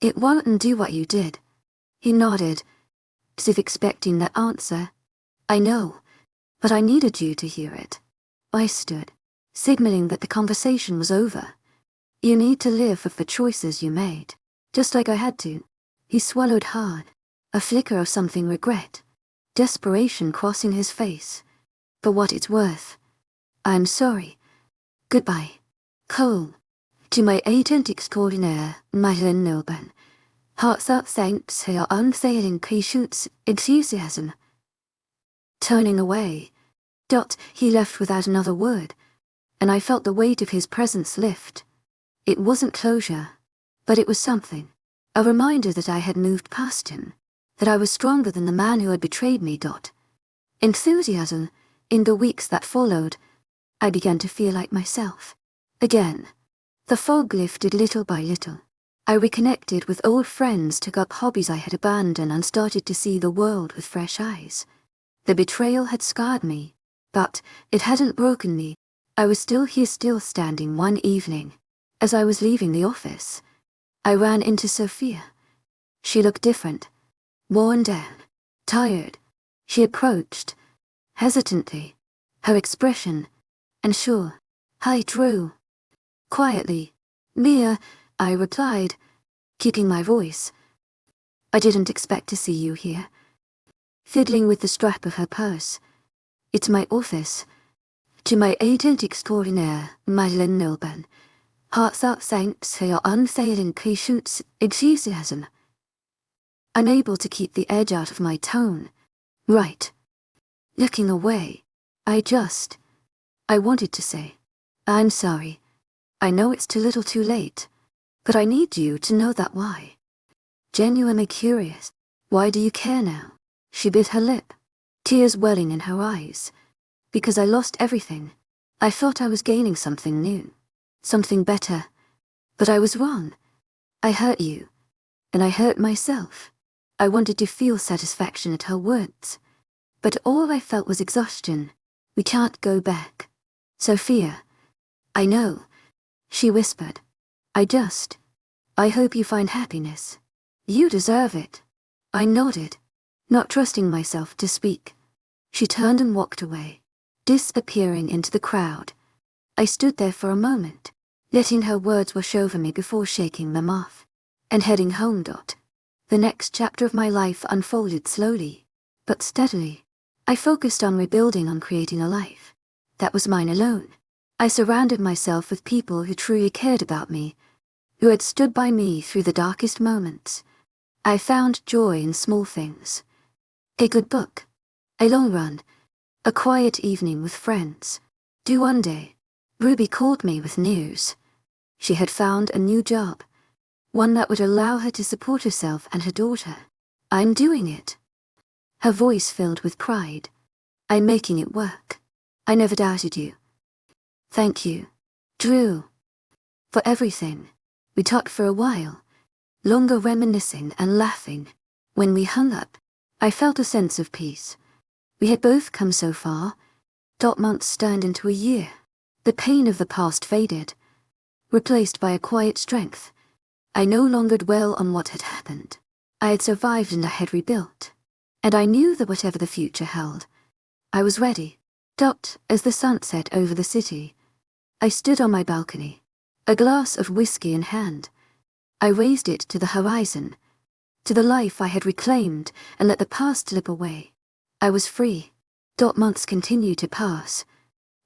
"It won't undo what you did." He nodded, as if expecting that answer. "I know, but I needed you to hear it." I stood, signaling that the conversation was over. "You need to live with the choices you made, just like I had to." He swallowed hard, a flicker of something regret, desperation crossing his face. "For what it's worth, I'm sorry. Goodbye." Cole. To my agent extraordinaire, Madeleine Nobel. Heartfelt thanks for your unfailing patience, enthusiasm. Turning away. He left without another word, and I felt the weight of his presence lift. It wasn't closure, but it was something. A reminder that I had moved past him, that I was stronger than the man who had betrayed me. Enthusiasm. In the weeks that followed, I began to feel like myself. Again. The fog lifted little by little. I reconnected with old friends, took up hobbies I had abandoned, and started to see the world with fresh eyes. The betrayal had scarred me, but it hadn't broken me. I was still here, still standing. One evening, as I was leaving the office, I ran into Sophia. She looked different, worn down, tired. She approached, hesitantly, her expression unsure. "Hi, Drew." Quietly. "Mia," I replied, keeping my voice. "I didn't expect to see you here." Fiddling with the strap of her purse. "It's my office. To my agent extraordinaire, Madeleine Nobel. Heartfelt thanks for your unfailing patience, enthusiasm." Unable to keep the edge out of my tone. "Right." Looking away, I wanted to say, "I'm sorry. I know it's too little too late, but I need you to know that." "Why?" Genuinely curious. "Why do you care now?" She bit her lip, tears welling in her eyes. "Because I lost everything. I thought I was gaining something new, something better, but I was wrong. I hurt you, and I hurt myself. I wanted to feel satisfaction at her words, but all I felt was exhaustion. We can't go back. Sophia. I know, she whispered. I hope you find happiness. You deserve it. I nodded, not trusting myself to speak. She turned and walked away, disappearing into the crowd. I stood there for a moment, letting her words wash over me before shaking them off, and heading home. The next chapter of my life unfolded slowly, but steadily. I focused on rebuilding, on creating a life that was mine alone. I surrounded myself with people who truly cared about me, who had stood by me through the darkest moments. I found joy in small things. A good book, a long run, a quiet evening with friends. One day, Ruby called me with news. She had found a new job, one that would allow her to support herself and her daughter. I'm doing it. Her voice filled with pride. I'm making it work. I never doubted you. Thank you, Drew, for everything. We talked for a while, longer, reminiscing and laughing. When we hung up, I felt a sense of peace. We had both come so far. Months turned into a year. The pain of the past faded, replaced by a quiet strength. I no longer dwelled on what had happened. I had survived and I had rebuilt. And I knew that whatever the future held, I was ready. As the sun set over the city, I stood on my balcony, a glass of whiskey in hand. I raised it to the horizon, to the life I had reclaimed, and let the past slip away. I was free. Months continued to pass,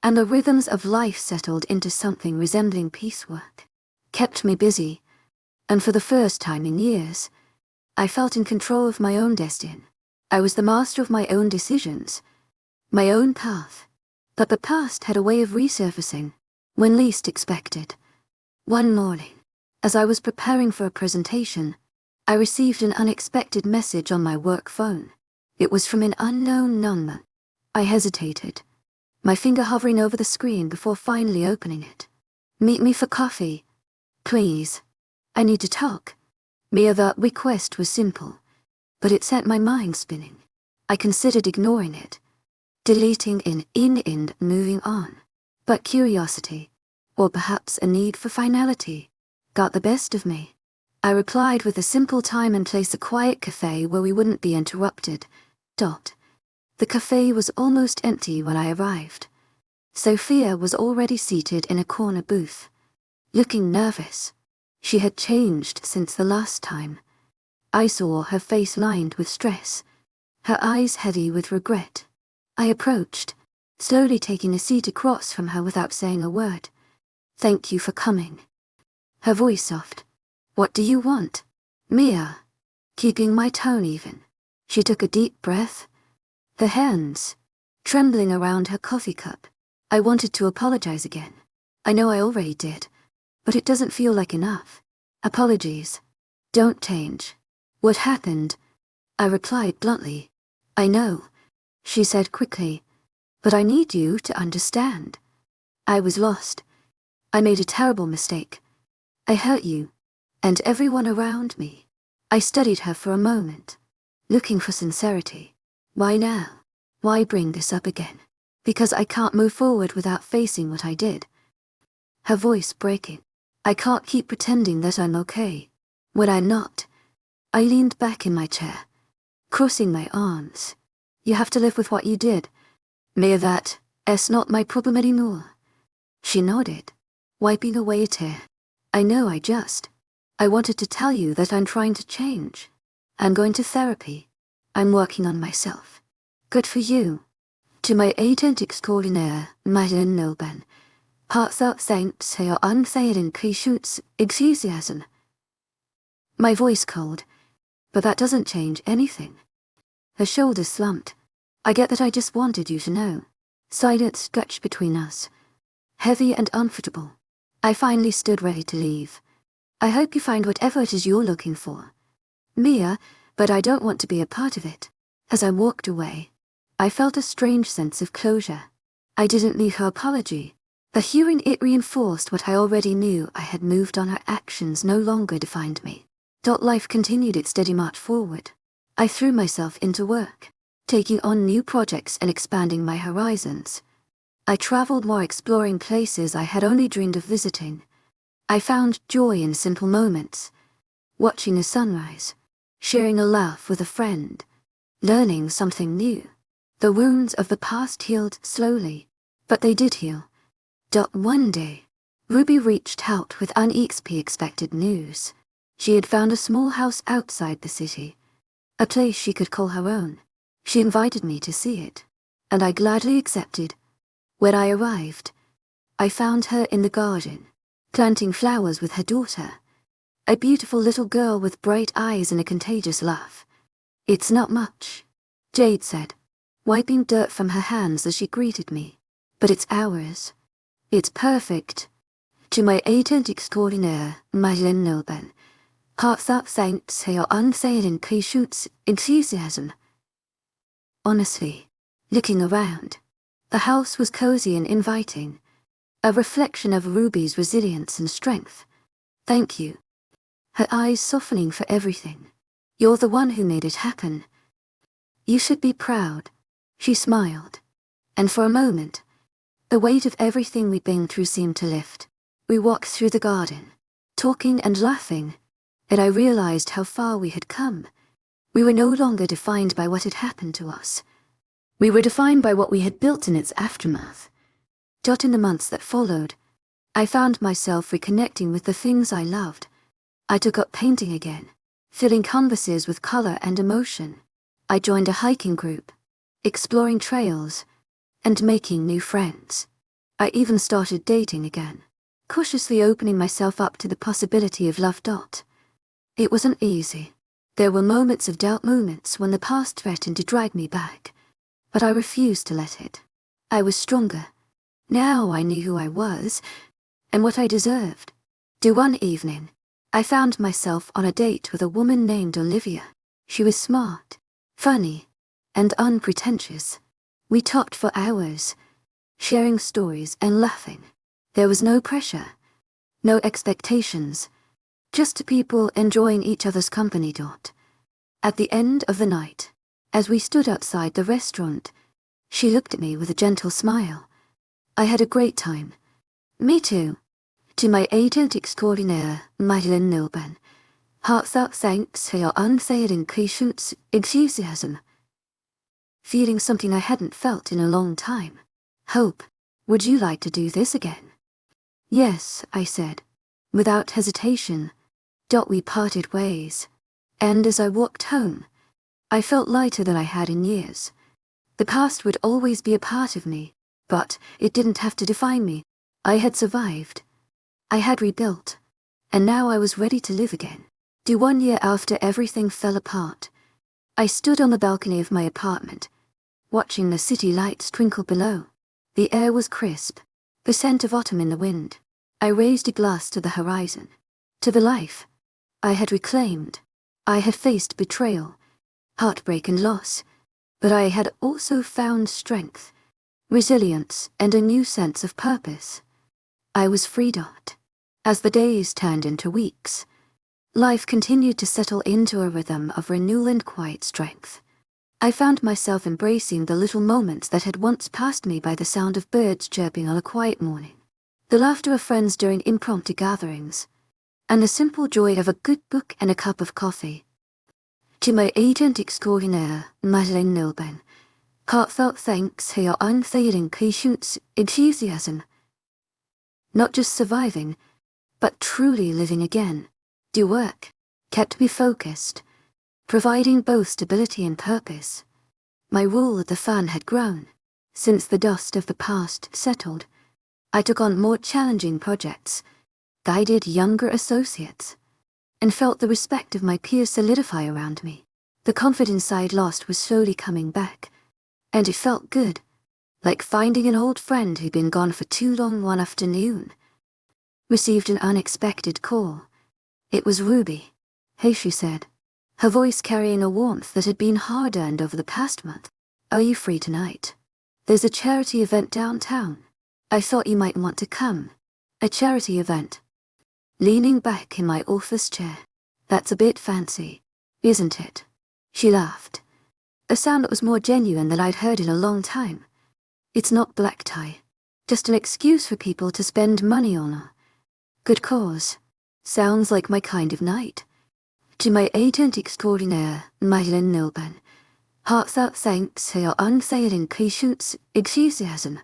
and the rhythms of life settled into something resembling piecework, kept me busy, and for the first time in years, I felt in control of my own destiny. I was the master of my own decisions, my own path. But the past had a way of resurfacing, when least expected. One morning, as I was preparing for a presentation, I received an unexpected message on my work phone. It was from an unknown number. I hesitated, my finger hovering over the screen before finally opening it. Meet me for coffee, please. I need to talk. The request was simple, but it set my mind spinning. I considered ignoring it, deleting and moving on. But curiosity, or perhaps a need for finality, got the best of me. I replied with a simple time and place, a quiet cafe where we wouldn't be interrupted. The cafe was almost empty when I arrived. Sophia was already seated in a corner booth, looking nervous. She had changed since the last time. I saw her face lined with stress, her eyes heavy with regret. I approached, slowly taking a seat across from her without saying a word. Thank you for coming. Her voice soft. What do you want? Mia. Keeping my tone even. She took a deep breath, her hands trembling around her coffee cup. I wanted to apologize again. I know I already did, but it doesn't feel like enough. Apologies don't change what happened, I replied bluntly. I know, she said quickly, but I need you to understand. I was lost. I made a terrible mistake. I hurt you, and everyone around me. I studied her for a moment, looking for sincerity. Why now? Why bring this up again? Because I can't move forward without facing what I did. Her voice breaking. I can't keep pretending that I'm okay, when I'm not. I leaned back in my chair, crossing my arms. You have to live with what you did. That's not my problem anymore. She nodded, wiping away a tear. I know I wanted to tell you that I'm trying to change. I'm going to therapy. I'm working on myself. Good for you. To my agent extraordinaire, Madeleine Nolban. Heartfelt thanks for your unfailing patience, enthusiasm. My voice cold, but that doesn't change anything. Her shoulders slumped. I get that I just wanted you to know. Silence stretched between us, heavy and uncomfortable. I finally stood ready to leave. I hope you find whatever it is you're looking for, Mia, but I don't want to be a part of it. As I walked away, I felt a strange sense of closure. I didn't need her apology. But hearing it reinforced what I already knew. I had moved on. Her actions no longer defined me. Life continued its steady march forward. I threw myself into work, taking on new projects and expanding my horizons. I traveled more, exploring places I had only dreamed of visiting. I found joy in simple moments, watching a sunrise, sharing a laugh with a friend, learning something new. The wounds of the past healed slowly, but they did heal. One day, Ruby reached out with unexpected news. She had found a small house outside the city, a place she could call her own. She invited me to see it, and I gladly accepted. When I arrived, I found her in the garden, planting flowers with her daughter, a beautiful little girl with bright eyes and a contagious laugh. "It's not much," Jade said, wiping dirt from her hands as she greeted me. "But it's ours. It's perfect." To my agent extraordinaire, Madeleine Nilben, heartfelt thanks for your unfailing patience, enthusiasm. Honestly, looking around, the house was cozy and inviting, a reflection of Ruby's resilience and strength. "Thank you." Her eyes softening. "For everything. You're the one who made it happen. You should be proud." She smiled, and for a moment, the weight of everything we'd been through seemed to lift. We walked through the garden, talking and laughing, and I realized how far we had come. We were no longer defined by what had happened to us. We were defined by what we had built in its aftermath. In the months that followed, I found myself reconnecting with the things I loved. I took up painting again, filling canvases with color and emotion. I joined a hiking group, exploring trails, and making new friends. I even started dating again, cautiously opening myself up to the possibility of love. It wasn't easy. There were moments of doubt, moments when the past threatened to drag me back, but I refused to let it. I was stronger. Now I knew who I was, and what I deserved. One evening, I found myself on a date with a woman named Olivia. She was smart, funny, and unpretentious. We talked for hours, sharing stories and laughing. There was no pressure, no expectations, just people enjoying each other's company. At the end of the night, as we stood outside the restaurant, she looked at me with a gentle smile. "I had a great time." "Me too." To my agent extraordinaire, Madeleine Nilben, heartfelt thanks for your unfailing patience, enthusiasm. Feeling something I hadn't felt in a long time. "Hope, would you like to do this again?" "Yes," I said, without hesitation. We parted ways, and as I walked home, I felt lighter than I had in years. The past would always be a part of me, but it didn't have to define me. I had survived. I had rebuilt, and now I was ready to live again. 1 year after everything fell apart, I stood on the balcony of my apartment, watching the city lights twinkle below. The air was crisp, the scent of autumn in the wind. I raised a glass to the horizon, to the life I had reclaimed. I had faced betrayal, heartbreak and loss, but I had also found strength, resilience, and a new sense of purpose. I was free. As the days turned into weeks, life continued to settle into a rhythm of renewal and quiet strength. I found myself embracing the little moments that had once passed me by: the sound of birds chirping on a quiet morning, the laughter of friends during impromptu gatherings, and the simple joy of a good book and a cup of coffee. To my agent extraordinaire, Madeleine Nilben, heartfelt thanks for your unfailing patience, enthusiasm. Not just surviving, but truly living again. Work kept me focused, providing both stability and purpose. My role at the firm had grown. Since the dust of the past settled, I took on more challenging projects, guided younger associates, and felt the respect of my peers solidify around me. The confidence I'd lost was slowly coming back, and it felt good, like finding an old friend who'd been gone for too long. One afternoon, received an unexpected call. It was Ruby. "Hey," she said, her voice carrying a warmth that had been hard-earned over the past month. "Are you free tonight? There's a charity event downtown. I thought you might want to come. A charity event. Leaning back in my office chair. That's a bit fancy, isn't it? She laughed. A sound that was more genuine than I'd heard in a long time. It's not black tie. Just an excuse for people to spend money on a good cause. Sounds like my kind of night. To my agent extraordinaire, Madeline Nilban. Heartfelt thanks for your unfailing patience, enthusiasm.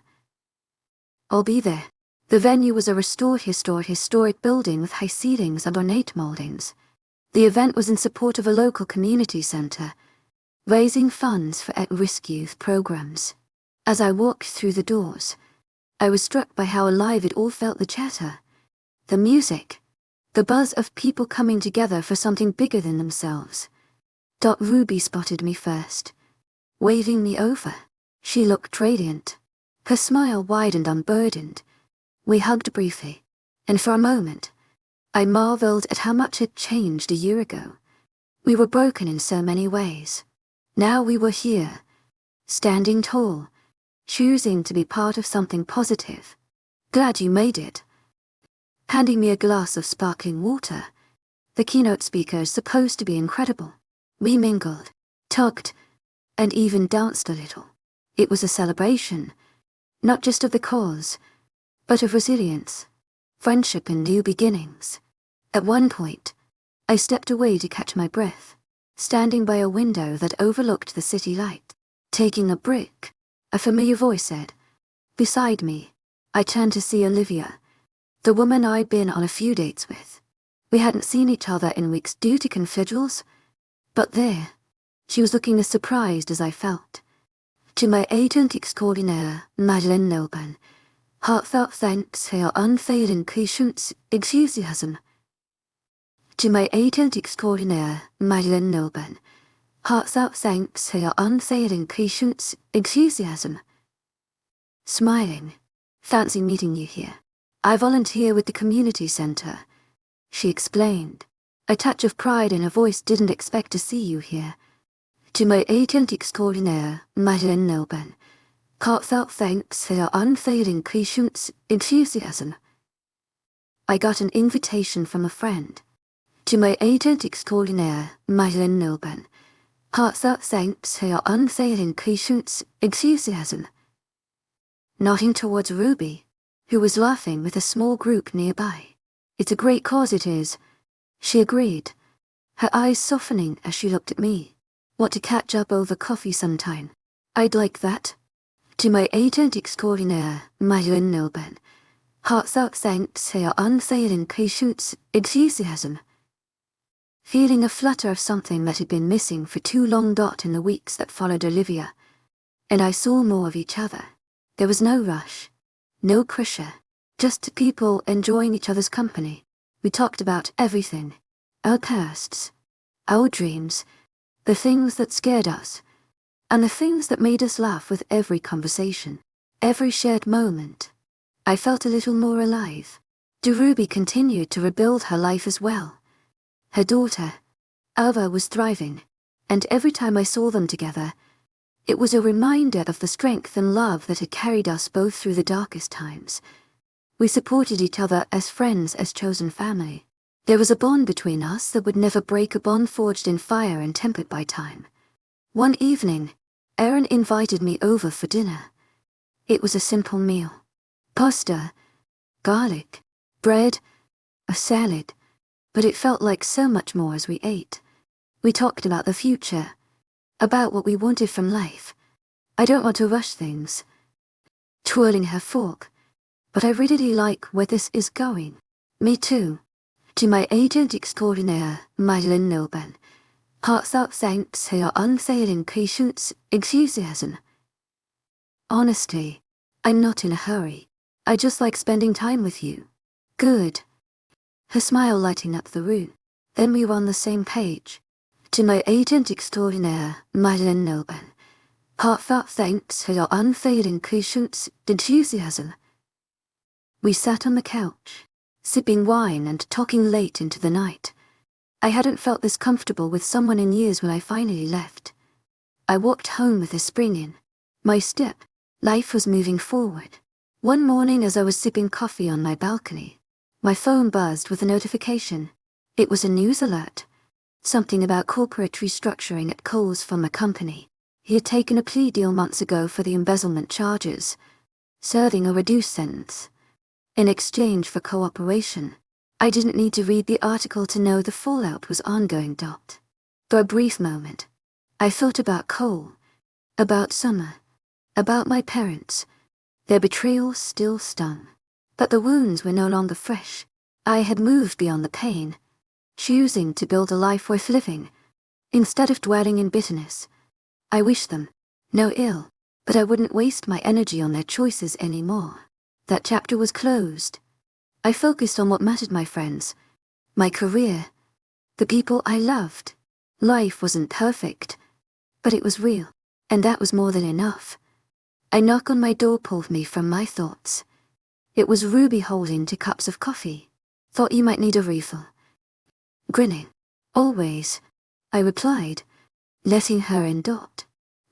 I'll be there. The venue was a restored historic building with high ceilings and ornate moldings. The event was in support of a local community center, raising funds for at-risk youth programs. As I walked through the doors, I was struck by how alive it all felt, the chatter, the music, the buzz of people coming together for something bigger than themselves. Ruby spotted me first, waving me over. She looked radiant. Her smile wide and unburdened. We hugged briefly, and for a moment, I marveled at how much had changed a year ago. We were broken in so many ways. Now we were here, standing tall, choosing to be part of something positive. Glad you made it. Handing me a glass of sparkling water. The keynote speaker is supposed to be incredible. We mingled, talked, and even danced a little. It was a celebration, not just of the cause, but of resilience, friendship and new beginnings. At one point, I stepped away to catch my breath, standing by a window that overlooked the city light. Taking a break, a familiar voice said. Beside me, I turned to see Olivia, the woman I'd been on a few dates with. We hadn't seen each other in weeks due to confidentials, but there, she was looking as surprised as I felt. To my agent extraordinaire, Madeline Nilban, heartfelt thanks for your unfailing patience, enthusiasm. To my agent extraordinaire, Madeline Nilban, heartfelt thanks for your unfailing patience, enthusiasm. Smiling. Fancy meeting you here. I volunteer with the community center, she explained. A touch of pride in her voice. Didn't expect to see you here. To my agent extraordinaire, Madeline Nilban, heartfelt thanks for your unfailing patience, enthusiasm. I got an invitation from a friend. To my agent extraordinaire, Madeline Nilban, heartfelt thanks for your unfailing patience, enthusiasm. Nodding towards Ruby, who was laughing with a small group nearby. It's a great cause, it is, she agreed, her eyes softening as she looked at me. Want to catch up over coffee sometime? I'd like that. To my agent extraordinaire, Madeline Nilban, heartfelt thanks for your unfailing patience, enthusiasm. Feeling a flutter of something that had been missing for too long. In the weeks that followed Olivia, and I saw more of each other. There was no rush, no pressure, just people enjoying each other's company. We talked about everything, our pasts, our dreams, the things that scared us, and the things that made us laugh with every conversation, every shared moment. I felt a little more alive. Ruby continued to rebuild her life as well. Her daughter, Alva, was thriving, and every time I saw them together, it was a reminder of the strength and love that had carried us both through the darkest times. We supported each other as friends, as chosen family. There was a bond between us that would never break, a bond forged in fire and tempered by time. One evening, Erin invited me over for dinner. It was a simple meal. Pasta, garlic, bread, a salad, but it felt like so much more as we ate. We talked about the future, about what we wanted from life. I don't want to rush things. Twirling her fork, but I really like where this is going. Me too. To my agent extraordinaire, Madeline Nilban, heartfelt thanks for your unfailing patience, enthusiasm. Honestly, I'm not in a hurry. I just like spending time with you. Good. Her smile lighting up the room. Then we were on the same page. To my agent extraordinaire, Madeline Nilban, heartfelt thanks for your unfailing patience, enthusiasm. We sat on the couch, sipping wine and talking late into the night. I hadn't felt this comfortable with someone in years when I finally left. I walked home with a spring in my step. Life was moving forward. One morning as I was sipping coffee on my balcony, my phone buzzed with a notification. It was a news alert. Something about corporate restructuring at Coles from a company. He had taken a plea deal months ago for the embezzlement charges, serving a reduced sentence. In exchange for cooperation, I didn't need to read the article to know the fallout was ongoing. For a brief moment, I thought about Cole, about Summer, about my parents. Their betrayal still stung. But the wounds were no longer fresh. I had moved beyond the pain, choosing to build a life worth living. Instead of dwelling in bitterness, I wished them no ill, but I wouldn't waste my energy on their choices anymore. That chapter was closed. I focused on what mattered: my friends, my career, the people I loved. Life wasn't perfect, but it was real, and that was more than enough. A knock on my door pulled me from my thoughts. It was Ruby holding 2 cups of coffee. Thought you might need a refill. Grinning. Always, I replied, letting her in.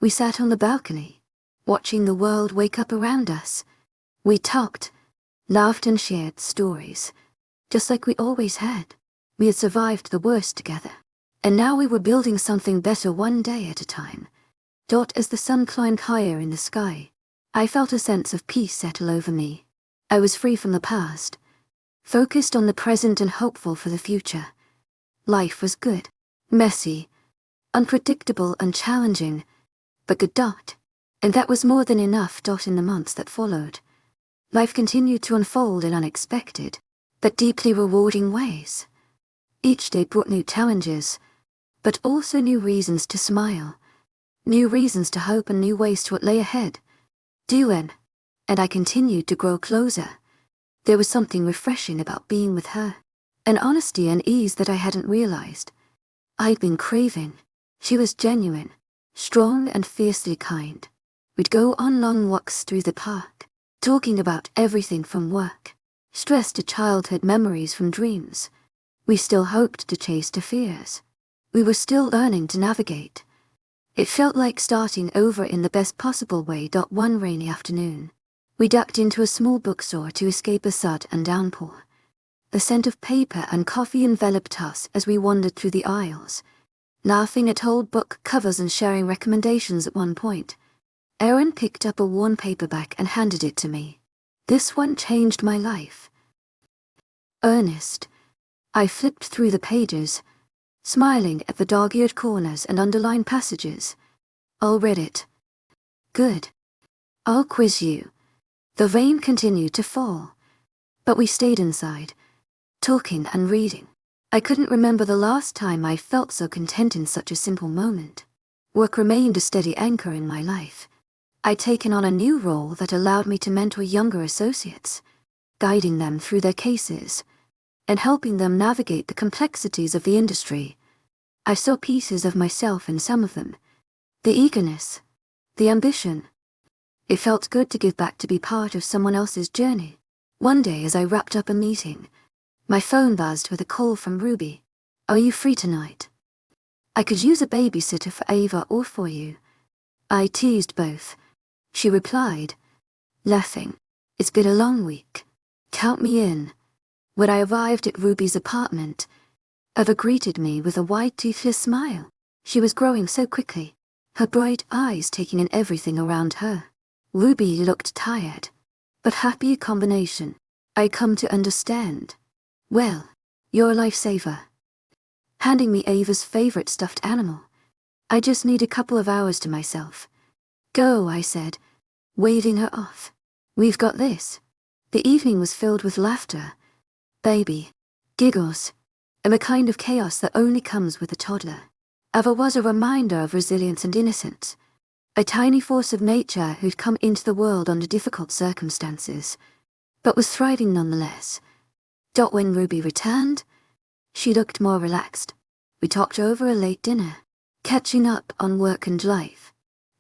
We sat on the balcony, watching the world wake up around us. We talked, laughed and shared stories, just like we always had. We had survived the worst together, and now we were building something better one day at a time. As the sun climbed higher in the sky, I felt a sense of peace settle over me. I was free from the past, focused on the present and hopeful for the future. Life was good, messy, unpredictable and challenging, but good. And that was more than enough. In the months that followed, life continued to unfold in unexpected, but deeply rewarding ways. Each day brought new challenges, but also new reasons to smile, new reasons to hope and new ways to what lay ahead. And I continued to grow closer. There was something refreshing about being with her, an honesty and ease that I hadn't realized I'd been craving. She was genuine, strong and fiercely kind. We'd go on long walks through the park, talking about everything from work, stress to childhood memories, from dreams we still hoped to chase to fears we were still learning to navigate. It felt like starting over in the best possible way. One rainy afternoon, we ducked into a small bookstore to escape a thud and downpour. The scent of paper and coffee enveloped us as we wandered through the aisles, laughing at old book covers and sharing recommendations. At one point, Erin picked up a worn paperback and handed it to me. This one changed my life. Ernest. I flipped through the pages, smiling at the dog-eared corners and underlined passages. I'll read it. Good. I'll quiz you. The rain continued to fall, but we stayed inside, talking and reading. I couldn't remember the last time I felt so content in such a simple moment. Work remained a steady anchor in my life. I'd taken on a new role that allowed me to mentor younger associates, guiding them through their cases and helping them navigate the complexities of the industry. I saw pieces of myself in some of them. The eagerness, the ambition. It felt good to give back, to be part of someone else's journey. One day as I wrapped up a meeting, my phone buzzed with a call from Ruby. Are you free tonight? I could use a babysitter for Ava or for you. I teased both. She replied, laughing, it's been a long week. Count me in. When I arrived at Ruby's apartment, Ava greeted me with a wide, toothless smile. She was growing so quickly, her bright eyes taking in everything around her. Ruby looked tired, but happy, a combination I come to understand. Well, you're a lifesaver. Handing me Ava's favorite stuffed animal. I just need a couple of hours to myself. Go, I said, waving her off. We've got this. The evening was filled with laughter, baby, giggles, and a kind of chaos that only comes with a toddler. Ava was a reminder of resilience and innocence, a tiny force of nature who'd come into the world under difficult circumstances, but was thriving nonetheless. When Ruby returned, she looked more relaxed. We talked over a late dinner, catching up on work and life.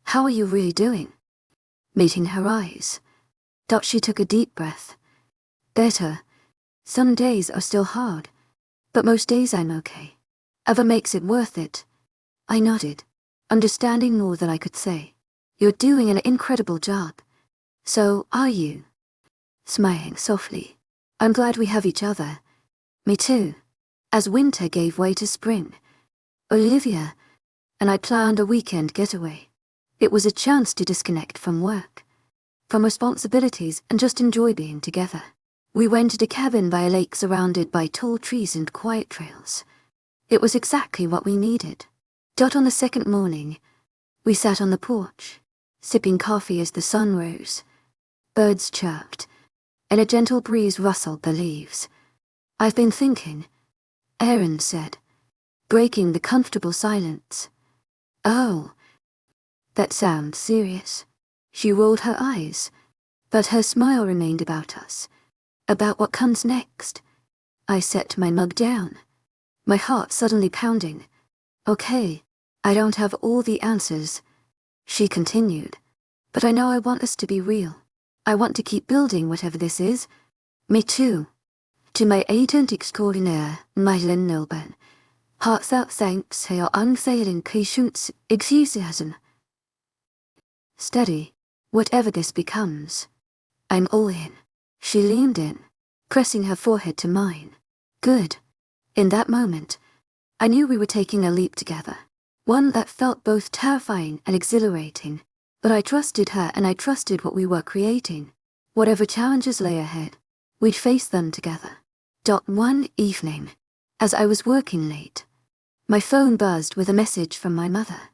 How are you really doing? Meeting her eyes, she took a deep breath. Better. Some days are still hard, but most days I'm okay. Ava makes it worth it. I nodded, understanding more than I could say. You're doing an incredible job. So are you. smiling softly. I'm glad we have each other. Me too. As winter gave way to spring, Olivia and I planned a weekend getaway. It was a chance to disconnect from work, from responsibilities, and just enjoy being together. We rented a cabin by a lake surrounded by tall trees and quiet trails. It was exactly what we needed. On the second morning, we sat on the porch, sipping coffee as the sun rose. Birds chirped, and a gentle breeze rustled the leaves. I've been thinking, Erin said, breaking the comfortable silence. Oh, that sounds serious. She rolled her eyes, but her smile remained about us. About what comes next. I set my mug down, my heart suddenly pounding. Okay, I don't have all the answers, she continued, but I know I want us to be real. I want to keep building whatever this is. Me too. To my agent extraordinaire, Madeleine Nilben, heartfelt thanks for your unfailing patience, enthusiasm. Steady, whatever this becomes. I'm all in. She leaned in, pressing her forehead to mine. Good. In that moment, I knew we were taking a leap together. One that felt both terrifying and exhilarating. But I trusted her and I trusted what we were creating. Whatever challenges lay ahead, we'd face them together. One evening, as I was working late, my phone buzzed with a message from my mother.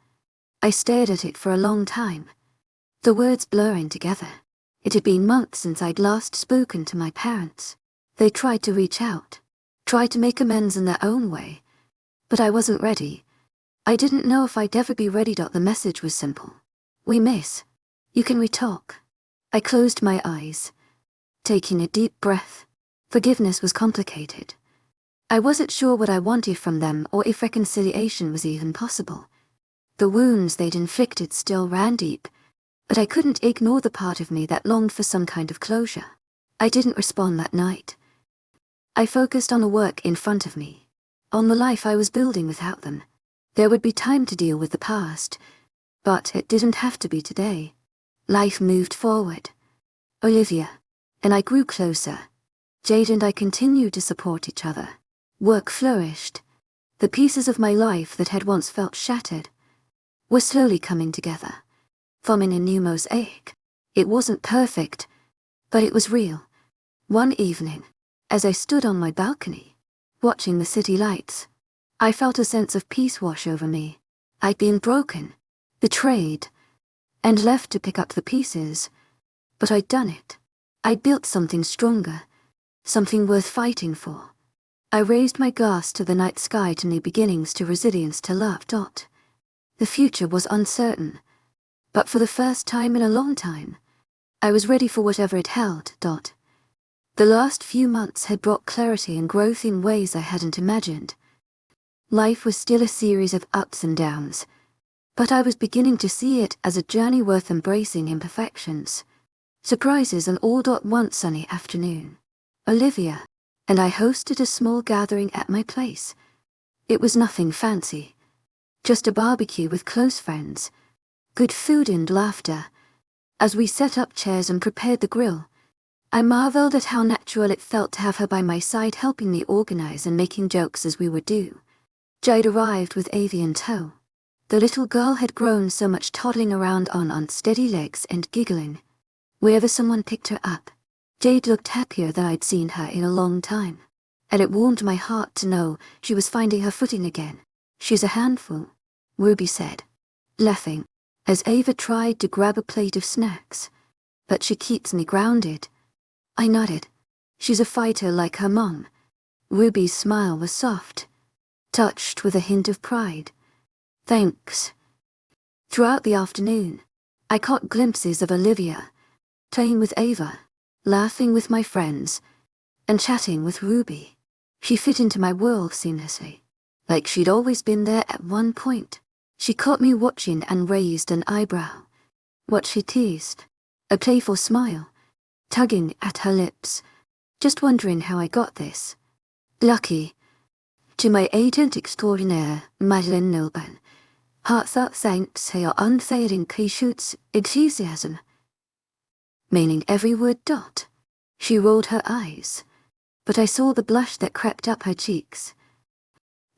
I stared at it for a long time, the words blurring together. It had been months since I'd last spoken to my parents. They tried to reach out, tried to make amends in their own way, but I wasn't ready. I didn't know if I'd ever be ready. The message was simple. We miss. You can re-talk. I closed my eyes, taking a deep breath. Forgiveness was complicated. I wasn't sure what I wanted from them or if reconciliation was even possible. The wounds they'd inflicted still ran deep, but I couldn't ignore the part of me that longed for some kind of closure. I didn't respond that night. I focused on the work in front of me, on the life I was building without them. There would be time to deal with the past, but it didn't have to be today. Life moved forward. Olivia and I grew closer. Jade and I continued to support each other. Work flourished. The pieces of my life that had once felt shattered were slowly coming together, forming a new mosaic. It wasn't perfect, but it was real. One evening, as I stood on my balcony, watching the city lights, I felt a sense of peace wash over me. I'd been broken, betrayed, and left to pick up the pieces. But I'd done it. I'd built something stronger, something worth fighting for. I raised my glass to the night sky, to new beginnings, to resilience, to love. The future was uncertain, but for the first time in a long time, I was ready for whatever it held. The last few months had brought clarity and growth in ways I hadn't imagined. Life was still a series of ups and downs, but I was beginning to see it as a journey worth embracing imperfections, surprises, and all. One sunny afternoon, Olivia and I hosted a small gathering at my place. It was nothing fancy, just a barbecue with close friends, good food and laughter. As we set up chairs and prepared the grill, I marveled at how natural it felt to have her by my side, helping me organize and making jokes as we would do. Jade arrived with Avi in tow. The little girl had grown so much, toddling around on unsteady legs and giggling wherever someone picked her up. Jade looked happier than I'd seen her in a long time, and it warmed my heart to know she was finding her footing again. She's a handful, Ruby said, laughing, as Ava tried to grab a plate of snacks. But she keeps me grounded. I nodded. She's a fighter like her mom. Ruby's smile was soft, touched with a hint of pride. Thanks. Throughout the afternoon, I caught glimpses of Olivia, playing with Ava, laughing with my friends, and chatting with Ruby. She fit into my world seamlessly, like she'd always been there at one point. She caught me watching and raised an eyebrow. What she teased, a playful smile, tugging at her lips, just wondering how I got this. Lucky. To my agent extraordinaire, Madeleine Nilben, heartfelt thanks for your unfailing patience, enthusiasm. Meaning every word. She rolled her eyes, but I saw the blush that crept up her cheeks.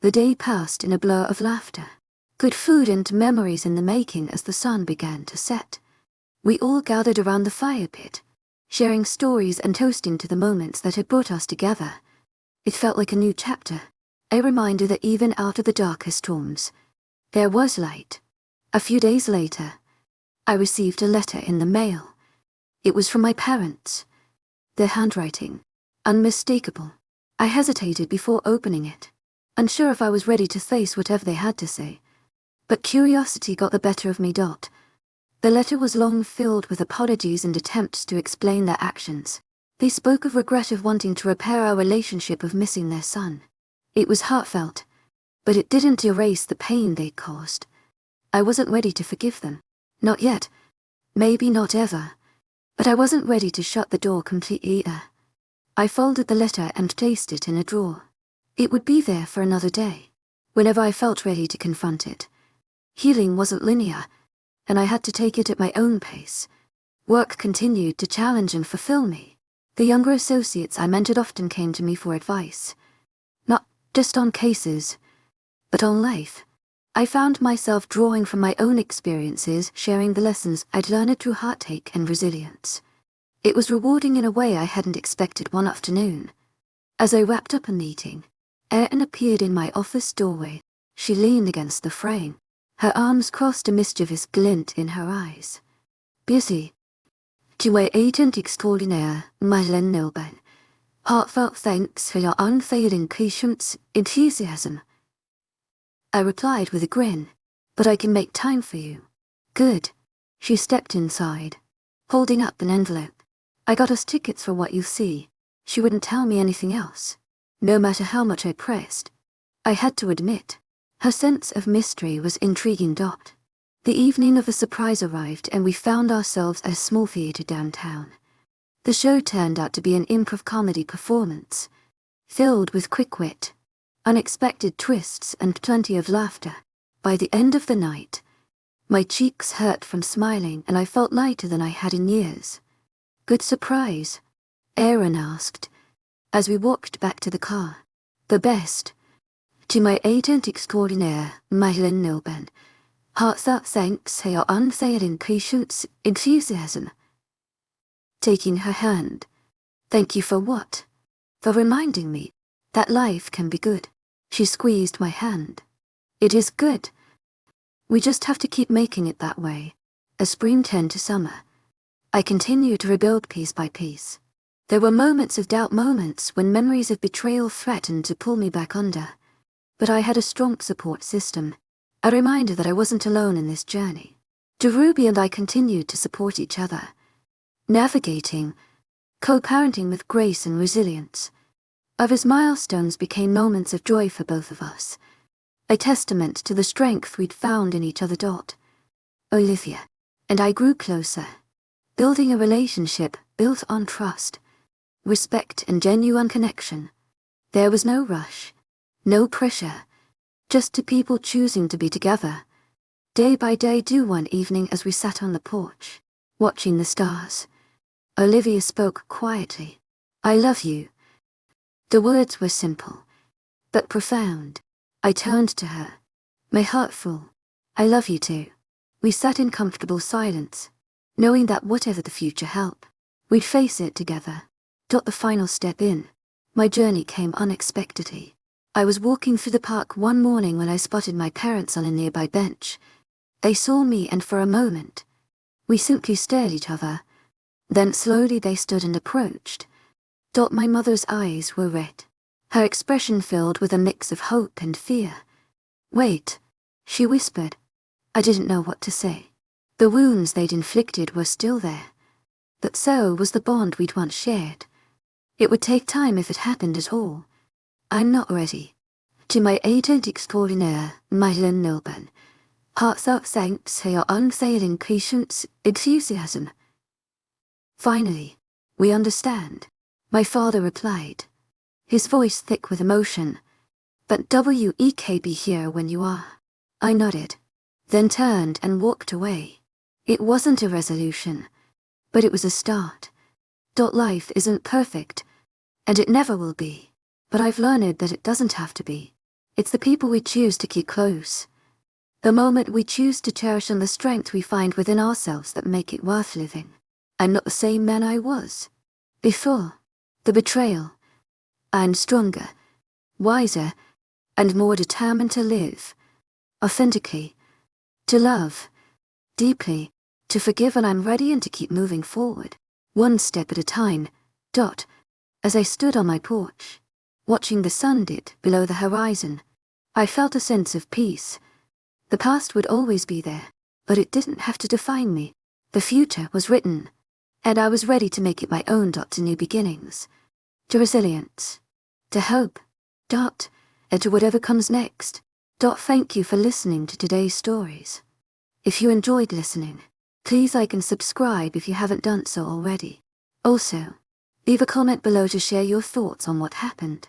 The day passed in a blur of laughter, good food and memories in the making as the sun began to set. We all gathered around the fire pit, sharing stories and toasting to the moments that had brought us together. It felt like a new chapter, a reminder that even out of the darkest storms, there was light. A few days later, I received a letter in the mail. It was from my parents. Their handwriting, unmistakable. I hesitated before opening it, unsure if I was ready to face whatever they had to say. But curiosity got the better of me. The letter was long, filled with apologies and attempts to explain their actions. They spoke of regret of wanting to repair our relationship, of missing their son. It was heartfelt, but it didn't erase the pain they'd caused. I wasn't ready to forgive them. Not yet. Maybe not ever. But I wasn't ready to shut the door completely either. I folded the letter and placed it in a drawer. It would be there for another day, whenever I felt ready to confront it. Healing wasn't linear, and I had to take it at my own pace. Work continued to challenge and fulfill me. The younger associates I mentored often came to me for advice. Not just on cases, but on life. I found myself drawing from my own experiences, sharing the lessons I'd learned through heartache and resilience. It was rewarding in a way I hadn't expected one afternoon. As I wrapped up a meeting, Erin appeared in my office doorway. She leaned against the frame, her arms crossed, a mischievous glint in her eyes. Busy. To my agent extraordinaire, Madeleine Milburn. Heartfelt thanks for your unfailing patience, enthusiasm. I replied with a grin. But I can make time for you. Good. She stepped inside, holding up an envelope. I got us tickets for what you see. She wouldn't tell me anything else, no matter how much I pressed. I had to admit, her sense of mystery was intriguing. The evening of the surprise arrived and we found ourselves at a small theater downtown. The show turned out to be an improv comedy performance, filled with quick wit, unexpected twists and plenty of laughter. By the end of the night, my cheeks hurt from smiling and I felt lighter than I had in years. Good surprise? Erin asked, as we walked back to the car. The best. To my agent extraordinaire, Madeleine Milburn. Heartfelt thanks for your unfailing patience, enthusiasm. Taking her hand. Thank you for what? For reminding me that life can be good. She squeezed my hand. It is good. We just have to keep making it that way. As spring turned to summer, I continued to rebuild piece by piece. There were moments of doubt, moments when memories of betrayal threatened to pull me back under. But I had a strong support system, a reminder that I wasn't alone in this journey. Ruby and I continued to support each other, navigating, co-parenting with grace and resilience. Others' milestones became moments of joy for both of us, a testament to the strength we'd found in each other. Olivia and I grew closer, building a relationship built on trust, respect and genuine connection. There was no rush, no pressure, just two people choosing to be together, day by day. One evening as we sat on the porch, watching the stars, Olivia spoke quietly. I love you. The words were simple, but profound. I turned to her, my heart full. I love you too. We sat in comfortable silence, knowing that whatever the future held, we'd face it together. The final step in my journey came unexpectedly. I was walking through the park one morning when I spotted my parents on a nearby bench. They saw me and for a moment, we simply stared at each other. Then slowly they stood and approached. My mother's eyes were red, her expression filled with a mix of hope and fear. Wait, she whispered. I didn't know what to say. The wounds they'd inflicted were still there, but so was the bond we'd once shared. It would take time if it happened at all. I'm not ready. To my agent extraordinaire, Madeleine Milburn. Heartfelt thanks for your unfailing patience, enthusiasm. Finally, we understand, my father replied, his voice thick with emotion. But WEK be here when you are. I nodded, then turned and walked away. It wasn't a resolution, but it was a start. Life isn't perfect, and it never will be. But I've learned that it doesn't have to be. It's the people we choose to keep close, the moment we choose to cherish, and the strength we find within ourselves that make it worth living. I'm not the same man I was before the betrayal. I'm stronger, wiser, and more determined to live authentically, to love deeply, to forgive, and I'm ready and to keep moving forward, one step at a time. As I stood on my porch, watching the sun dip below the horizon, I felt a sense of peace. The past would always be there, but it didn't have to define me. The future was written, and I was ready to make it my own. To new beginnings, to resilience, to hope, and to whatever comes next. Thank you for listening to today's stories. If you enjoyed listening, please like and subscribe if you haven't done so already. Also, leave a comment below to share your thoughts on what happened.